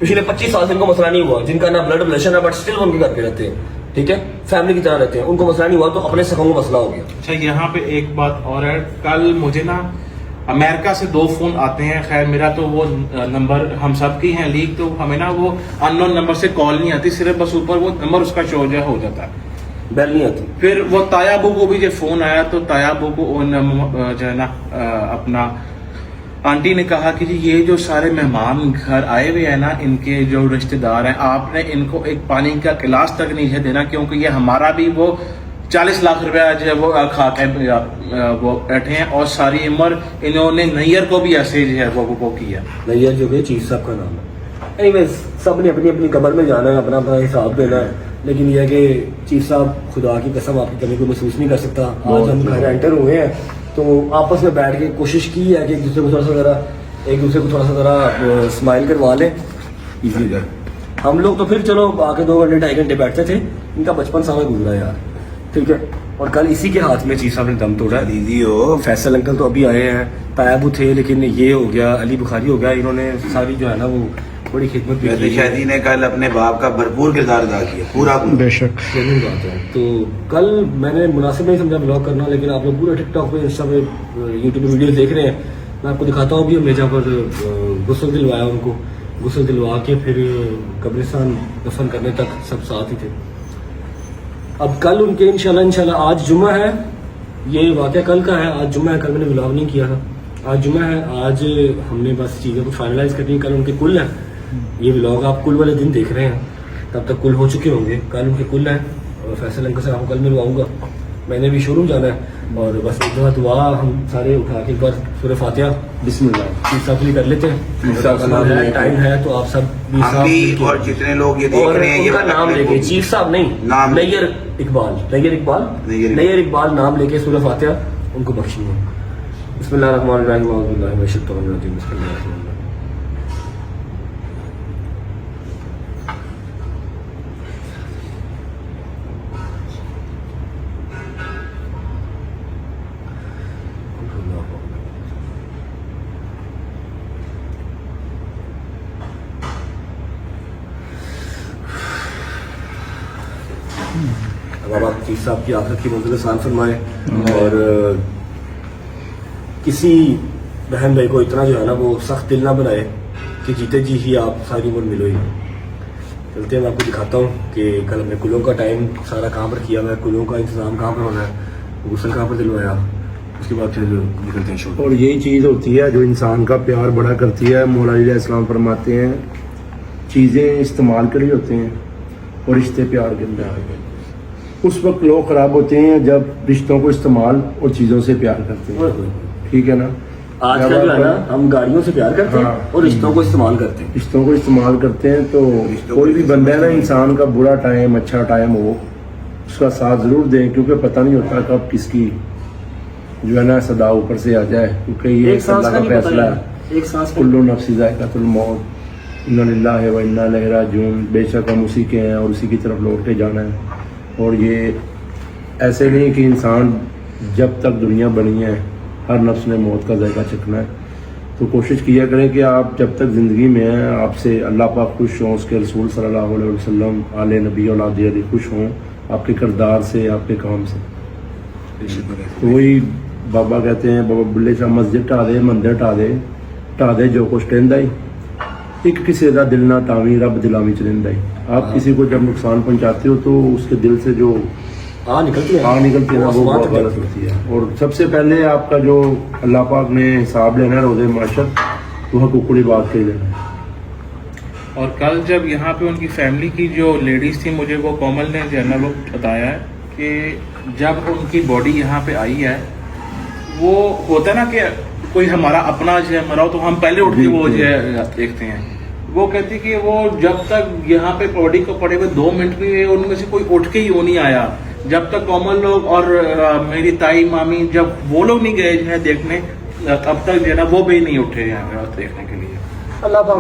पिछले 25 साल से इनको मसला नहीं हुआ, जिनका ना ब्लड रिलेशन है बट स्टिल उनके घर पे रहते हैं, ठीक है, फैमिली की तरह रहते हैं, उनको मसला नहीं हुआ, तो अपने सकों को मसला हो गया। अच्छा, यहाँ पे एक बात और है, कल मुझे ना अमेरिका से 2 फोन आते हैं। खैर मेरा तो वो नंबर हम सब की हैं लीक, तो हमें ना वो अननोन नंबर से कॉल नहीं आती, सिर्फ बस ऊपर वो नंबर उसका शो जो हो जाता है, बेल नहीं आती। फिर वो तायाबू को भी जो फोन आया तो तायाबू को जो है ना अपना आंटी ने कहा कि जी ये जो सारे मेहमान घर आए हुए हैं ना, इनके जो रिश्तेदार हैं, आपने इनको एक पानी का गिलास तक नहीं है देना, क्योंकि ये हमारा भी वो 40 लाख रुपया जो है वो खा के वो बैठे हैं, और सारी उम्र इन्होंने नैयर को भी ऐसे जो है वो किया। नैयर जो कि चीफ साहब का नाम है। एनीवेज, सब ने अपनी अपनी कब्र में जाना है, अपना अपना हिसाब देना है, लेकिन यह है कि चीफ साहब खुदा की कसम आपकी कमी को महसूस नहीं कर सकता। आज हम घर एंटर हुए हैं तो आपस में बैठ के कोशिश की है कि एक दूसरे को थोड़ा सा जरा स्माइल करवा लें। इधर हम लोग तो फिर चलो आके 2 घंटे 2.5 घंटे बैठते थे, इनका बचपन समय गुजरा यार, ठीक है। और कल इसी के हाथ में चीफ साहब ने दम तोड़ा। दीदी हो फैसल अंकल तो अभी आए हैं, तायाबू थे, लेकिन ये हो गया, अली बुखारी हो गया, इन्होंने सारी जो है ना वो बड़ी खिदमत भी वैसे की। शादी ने कल अपने बाप का भरपूर किरदार अदा किया, पूरा बेशक। जरूर बात है। तो कल मैंने मुनासिब नहीं समझा ब्लॉग करना, लेकिन आप लोग पूरा टिकटॉक पे, इंस्टा पे, यूट्यूब पे वीडियो देख रहे हैं। मैं आपको दिखाता हूँ अभी हमने जहाँ पर गुस्ल दिलवाया उनको, गुस्ल दिलवा के फिर कब्रिस्तान दफन करने तक सब साथ ही थे। अब कल उनके इंशाल्लाह आज जुम्मा है, ये वाक़या कल का है, आज जुम्मा है, कल मैंने ब्लॉग नहीं किया था। आज जुम्मा है, आज हमने बस चीज़ें को फाइनलाइज करनी है। कल उनके कुल है, ये व्लॉग आप कुल वाले दिन देख रहे हैं, तब तक कुल हो चुके होंगे। कल उनके कुल है और फैसल अंकल से आपको कल मिलवाऊंगा। मैंने भी शोरूम जाना है और बस एक दफ़ा दुआ हम सारे उठा के एक बार सूरह फातिहा बिस्मिल्लाह सब के लिए कर लेते हैं। टाइम है तो आप सब भी हम साथ भी मिलके- और जितने लोग ये देख और रहे हैं, ये उनका नाम लेके, चीफ साहब नहीं, नाम नैयर इकबाल, नैयर इकबाल नाम लेके सूरह फातिहा उनको बख्शिए। बिस्मिल्लाहिर्रहमानिर्रहीम, औज़ु बिल्लाहि मिनश शैतानिर रजीम, बिस्मिल्लाहिर्रहमानिर्रहीम। अब आप चीफ साहब की आखिरत की मंजिल आसान फरमाए और किसी बहन भाई को इतना जो है ना वो सख्त दिल ना बनाए कि जीते जी ही आप सारी उम्र मिलो ही। चलते हैं, मैं आपको दिखाता हूँ कि कल हमने कुलों का टाइम सारा कहाँ पर किया हुआ है, कुलों का इंतजाम कहाँ पर होना है, गुस्ल कहाँ पर दिलवाया, उसके बाद फिर निकलते हैं शो। और यही चीज़ होती है जो इंसान का प्यार बड़ा करती है। मौला अली इस्लाम फरमाते हैं चीज़ें इस्तेमाल के लिए होते हैं और रिश्ते प्यार के लिए। उस वक्त लोग ख़राब होते हैं जब रिश्तों को इस्तेमाल और चीज़ों से प्यार करते हैं, ठीक है ना। आज का जो है ना, हम गाड़ियों से प्यार करते हैं हाँ। और रिश्तों को इस्तेमाल करते हैं। रिश्तों को इस्तेमाल करते हैं तो कोई भी बंदा है ना, इंसान का बुरा टाइम अच्छा टाइम हो उसका साथ ज़रूर दें, क्योंकि पता नहीं होता कब किसकी जो है ना सदा ऊपर से आ जाए, क्योंकि ये एक सांस अल्लाह का का नहीं पता फैसला है, है। एक सांस का कुल्लू नफ्सी ज़ायक़ातुल मौत, इन्ना लिल्लाहि व इन्ना इलैहि राजिऊन। बेशक हम उसी के हैं और उसी की तरफ लौट के जाना है। और ये ऐसे नहीं कि इंसान जब तक दुनिया बनी है हर नफ्स ने मौत का जायका चखना है। तो कोशिश किया करें कि आप जब तक ज़िंदगी में हैं आपसे अल्लाह पाक खुश हों, उसके रसूल सल्लल्लाहु अलैहि वसल्लम आले नबी औलाद अली खुश हों, आपके किरदार से, आपके काम से। तो वही बाबा कहते हैं, बाबा बुल्ले शाह मस्जिद ढा दे, मंदिर ढा दे जो कुछ टेंदा ही, एक किसी का दिल ना टावी रब दिलावी च रहिंदा ही। आप किसी को जब नुकसान पहुंचाते हो तो उसके दिल से जो निकलती है ना वो बहुत गलत होती है। और सबसे पहले आपका जो अल्लाह पाक ने हिसाब लेना है रोज़े माशर, तो हकूक़ुल बात के लेना है। और कल जब यहाँ पे उनकी फैमिली की जो लेडीज थी, मुझे वो कोमल ने जो है ना वो बताया है कि जब उनकी बॉडी यहाँ पे आई है, वो होता है ना कि कोई हमारा अपना जो है मरा हो तो हम पहले उठ के वो जो है देखते हैं। वो कहती कि वो जब तक यहाँ पे बॉडी को पड़े हुए 2 मिनट भी उनमें से कोई उठ के ही वो नहीं आया, जब तक कोमल लोग और मेरी ताई मामी जब वो लोग नहीं गए जो है देखने, तब तक जो है ना वो भी नहीं उठे हैं देखने के लिए। अल्लाह पाक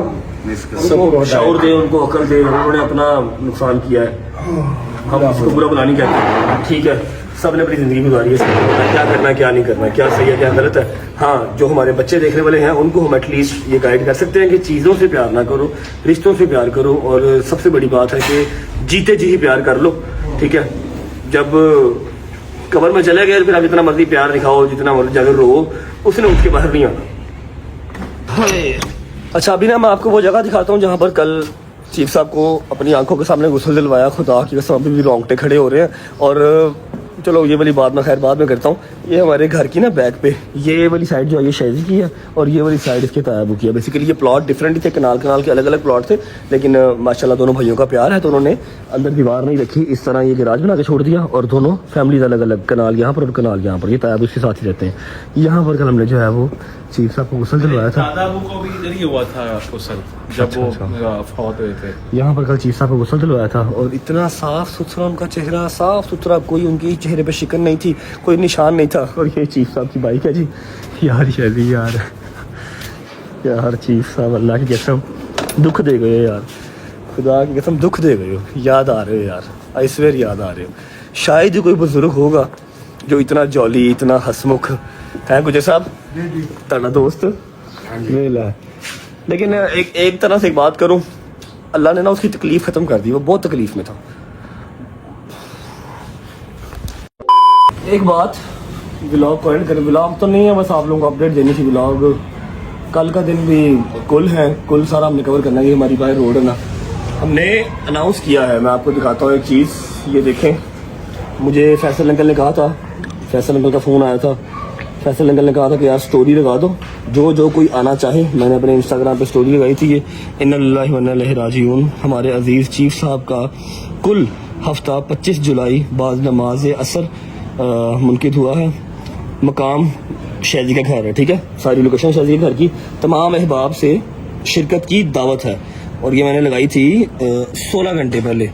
उनको शऊर दे, उनको अकल दे। उन्होंने अपना नुकसान किया है, हम इसको बुरा बुला नहीं कहते, ठीक है। सब ने अपनी जिंदगी गुजारी है, सबको पता है क्या करना है क्या नहीं करना है, क्या सही है क्या गलत है। हाँ, जो हमारे बच्चे देखने वाले हैं उनको हम एटलीस्ट ये गाइड कर सकते हैं कि चीज़ों से प्यार ना करो, रिश्तों से प्यार करो। और सबसे बड़ी बात है कि जीते जी ही प्यार कर लो, ठीक है। जब कब्र में चले गए फिर आप जितना मर्जी प्यार दिखाओ, जितना मर्जी जाकर रो, उसने उठ के बाहर नहीं आना। अच्छा, अभी ना मैं आपको वो जगह दिखाता हूँ जहाँ पर कल चीफ साहब को अपनी आंखों के सामने गुस्ल दिलवाया। खुदा की कसम अभी भी रोंगटे खड़े हो रहे हैं। और चलो ये वाली बात मैं खैर बाद में करता हूँ। ये हमारे घर की ना बैक पे ये वाली साइड जो है ये शहजी की है और ये वाली साइड इसके तायाबू की है। बेसिकली ये प्लॉट डिफरेंट ही थे, कनाल के अलग अलग प्लॉट थे, लेकिन माशाल्लाह दोनों भाइयों का प्यार है तो उन्होंने अंदर दीवार नहीं रखी, इस तरह ये गिराज बना के छोड़ दिया और दोनों फैमिलीज अलग अलग, कनाल यहाँ पर और कनाल यहाँ पर, ये तायाबू उसके साथ ही रहते हैं। यहाँ पर कल हमने जो है वो चीफ साहब को गुस्ल दिलवाया था। दादाबू को भी इधर ही हुआ था गुस्ल जब वो फौत हुए थे। यहाँ पर कल चीफ साहब को गुस्ल दिलवाया था और इतना साफ सुथरा उनका चेहरा, साफ सुथरा, कोई उनकी चेहरे पे शिकन नहीं थी, कोई निशान नहीं था। और ये चीफ साहब की बाइक है जी। यार शैली यार चीफ साहब अल्लाह की कसम दुख दे गए यार, खुदा की कसम दुख दे गए हो। याद आ रहे हो यार, आई स्वेयर याद आ रहे हो। शायद ही कोई बुजुर्ग होगा जो इतना जॉली, इतना हसमुख है। गुजर साहब ताड़ा दोस्त लेकिन एक तरह से एक बात करूं, अल्लाह ने ना उसकी तकलीफ खत्म कर दी, वो बहुत तकलीफ में था। एक बात व्लॉग को एंड कर, व्लॉग तो नहीं है, बस आप लोगों को अपडेट देनी थी। व्लॉग कल का दिन भी कुल है, कुल सारा हमने कवर करना है। ये हमारी बाहर रोड है ना, हमने अनाउंस किया है। मैं आपको दिखाता हूँ एक चीज़, ये देखें। मुझे फैसल अंकल ने कहा था, फैसल अंकल का फ़ोन आया था, फैसल अंकल ने कहा था कि यार स्टोरी लगा दो, जो कोई आना चाहे। मैंने अपने इंस्टाग्राम पे स्टोरी लगाई थी, ये इन्ना लिल्लाहि व इन्ना इलैहि राजिऊन। हमारे अजीज़ चीफ साहब का कुल हफ्ता 25 जुलाई बाद नमाज असर मुनकिद हुआ है। मकाम शादी का घर है, ठीक है। सारी लोकेशन शादी के घर की, तमाम अहबाब से शिरकत की दावत है। और ये मैंने लगाई थी 16 घंटे पहले।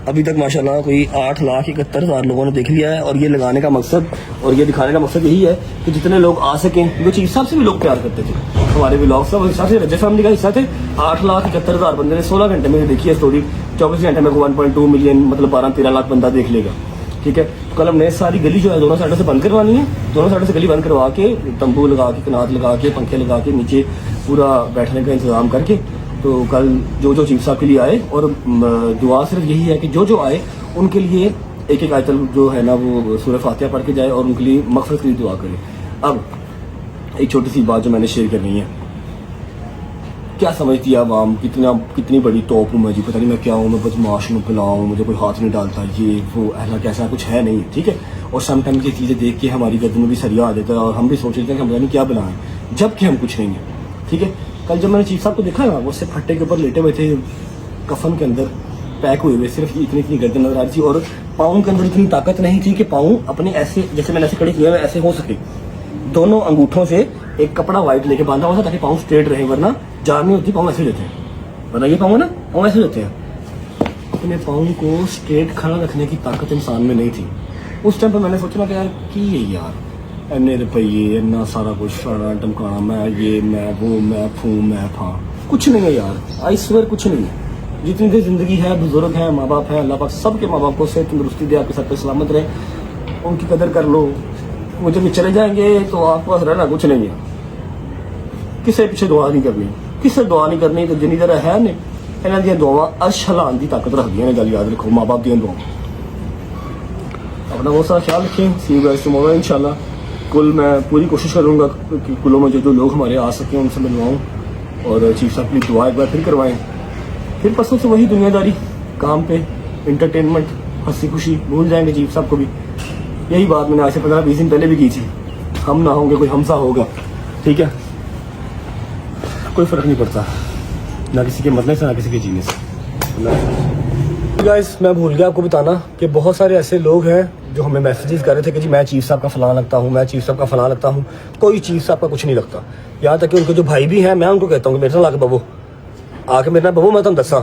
अभी तक माशाल्लाह कोई 8,71,000 लोगों ने देख लिया है। और ये लगाने का मकसद और ये दिखाने का मकसद यही है कि जितने लोग आ सकें, क्योंकि चीफ साहब से भी लोग प्यार करते थे हमारे व्लॉग से, हिस्सा थे, रजत फैमिली का हिस्सा थे। 8,71,000 बंदे ने 16 घंटे में देखी है स्टोरी। 24 घंटे में 1.2 मिलियन, मतलब 12-13 लाख बंदा देख लेगा, ठीक है। कल हमने सारी गली जो है दोनों साइडों से बंद करवानी है, दोनों साइडों से गली बंद करवा के, तंबू लगा के, कनात लगा के, पंखे लगा के, नीचे पूरा बैठने का इंतजाम करके, तो कल जो चीफ साहब के लिए आए, और दुआ सिर्फ यही है कि जो आए उनके लिए एक आयतल जो है ना वो सूरह फातिहा पढ़ के जाए और उनके लिए मग़फ़िरत की दुआ करे। अब एक छोटी सी बात जो मैंने शेयर करनी है, क्या समझती है आवाम, कितनी बड़ी टॉप हूँ मैं जी, पता नहीं मैं क्या हूँ, मैं बदमाश हूँ, पिलाऊँ, मुझे कोई हाथ नहीं डालता, ये वो ऐसा कैसा कुछ है नहीं, ठीक है। और समटाइम्स ये चीज़ें देख के हमारी गर्दन में भी सरिया आ जाता है और हम भी सोच लेते हैं कि हम नहीं क्या बनाएं, जबकि हम कुछ नहीं है, ठीक है। कल जब मैंने चीफ साहब को देखा ना, वो सिर्फ फट्टे के ऊपर लेटे हुए थे, कफन के अंदर पैक हुए हुए, सिर्फ इतनी गर्दन नजर आ रही थी। और पाँव के अंदर इतनी ताकत नहीं थी कि पाँव अपने ऐसे, जैसे मैंने ऐसे खड़े किए हुए ऐसे हो सके। दोनों अंगूठों से एक कपड़ा वाइट लेके बांधा हुआ था ताकि पाँव स्ट्रेट रहे, वरना जान नहीं होती, पाँव ऐसे लेते हैं, वरना ये पाँव है ना, पाँव ऐसे लेते हैं। अपने पाँव को स्ट्रेट खड़ा रखने की ताकत इंसान में नहीं थी। उस टाइम पर मैंने सोचा कि यार की है यार, इन्ने रुपये, इन्ना सारा कुछ फलाना टमकाना, मैं ये मैं वो मैं फू मैं फा, कुछ नहीं है यार, आई स्वेयर कुछ नहीं है। जितनी देर जिंदगी है, बुजुर्ग है, माँ बाप है, अल्लाह पाक सबके माँ बाप को सेहत तंदुरुस्ती दे, आपके सर पे सलामत रहे, उनकी कदर कर लो। वो जब चले जाएंगे तो आपके पास रहना कुछ नहीं है, किसी पीछे दुआ नहीं करनी, किसी दुआ नहीं करनी। तो जिनी तरह है ने इन्हों दी दुआ अर्श हिलाने की ताकत रखती ने, गल याद रखो, माँ बाप दी दुआ। अपना बहुत सारा ख्याल रखें। सी यू गाइस टुमारो इंशाल्लाह। कुल मैं पूरी कोशिश करूँगा कि कुलों में जो लोग हमारे आ सकें उनसे मिलवाऊँ, और चीफ साहब की दुआ एक बार फिर करवाएं। फिर परसों से वही दुनियादारी, काम पे एंटरटेनमेंट, हंसी खुशी, भूल जाएंगे चीफ साहब को भी। यही बात मैंने आज से 15-20 दिन पहले भी की थी, हम ना होंगे कोई हमसा होगा, ठीक है। कोई फर्क नहीं पड़ता, ना किसी के मरने से ना किसी के जीने से। गाइस मैं भूल गया आपको बताना कि बहुत सारे ऐसे लोग हैं जो हमें मैसेजेस कर रहे थे कि जी मैं चीफ साहब का फलां लगता हूँ, मैं चीफ साहब का फलां लगता हूँ। कोई चीफ साहब का कुछ नहीं लगता। यहाँ तक कि उनके जो भाई भी हैं, मैं उनको कहता हूँ कि मेरे साथ आके बबू, आके मेरे ना बबू, मैं तुम दसा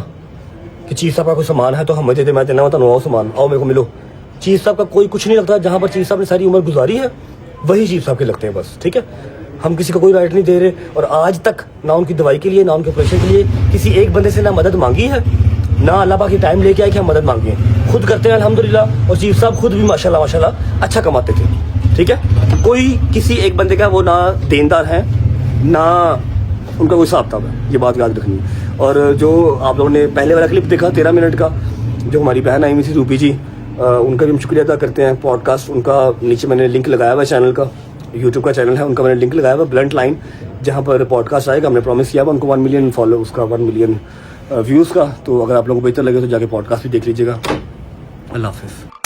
कि चीफ साहब का कोई सामान है तो हमें दे दे, मैं देना, मैं तुम आओ सामान, आओ मेरे को मिलो। चीफ साहब का कोई कुछ नहीं लगता। जहाँ पर चीफ साहब ने सारी उम्र गुजारी है वही चीफ साहब के लगते हैं बस, ठीक है। हम किसी को कोई राइट नहीं दे रहे, और आज तक ना उनकी दवाई के लिए, ना उनके ऑपरेशन के लिए किसी एक बंदे से ना मदद मांगी है, ना अल्लाह पाक की टाइम लेके आए कि हम मदद मांगे। खुद करते हैं अल्हम्दुलिल्लाह। और चीफ साहब खुद भी माशाल्लाह अच्छा कमाते थे, ठीक है। कोई किसी एक बंदे का वो ना देनदार है, ना उनका कोई हिसाब किताब है, ये बात याद रखनी है। और जो आप लोगों ने पहले वाला क्लिप देखा 13 मिनट का, जो हमारी बहन आई हुई थी रूपी जी, उनका भी हम शुक्रिया अदा करते हैं। पॉडकास्ट उनका नीचे मैंने लिंक लगाया हुआ है, चैनल का, यूट्यूब का चैनल है उनका, मैंने लिंक लगाया हुआ ब्लंट लाइन, जहाँ पर पॉडकास्ट आएगा। हमने प्रॉमिस किया हुआ उनको 1 मिलियन फॉलो, उसका 1 मिलियन व्यूज़ का। तो अगर आप लोगों को बेहतर लगे तो जाके पॉडकास्ट भी देख लीजिएगा। अल्लाह हाफिज़।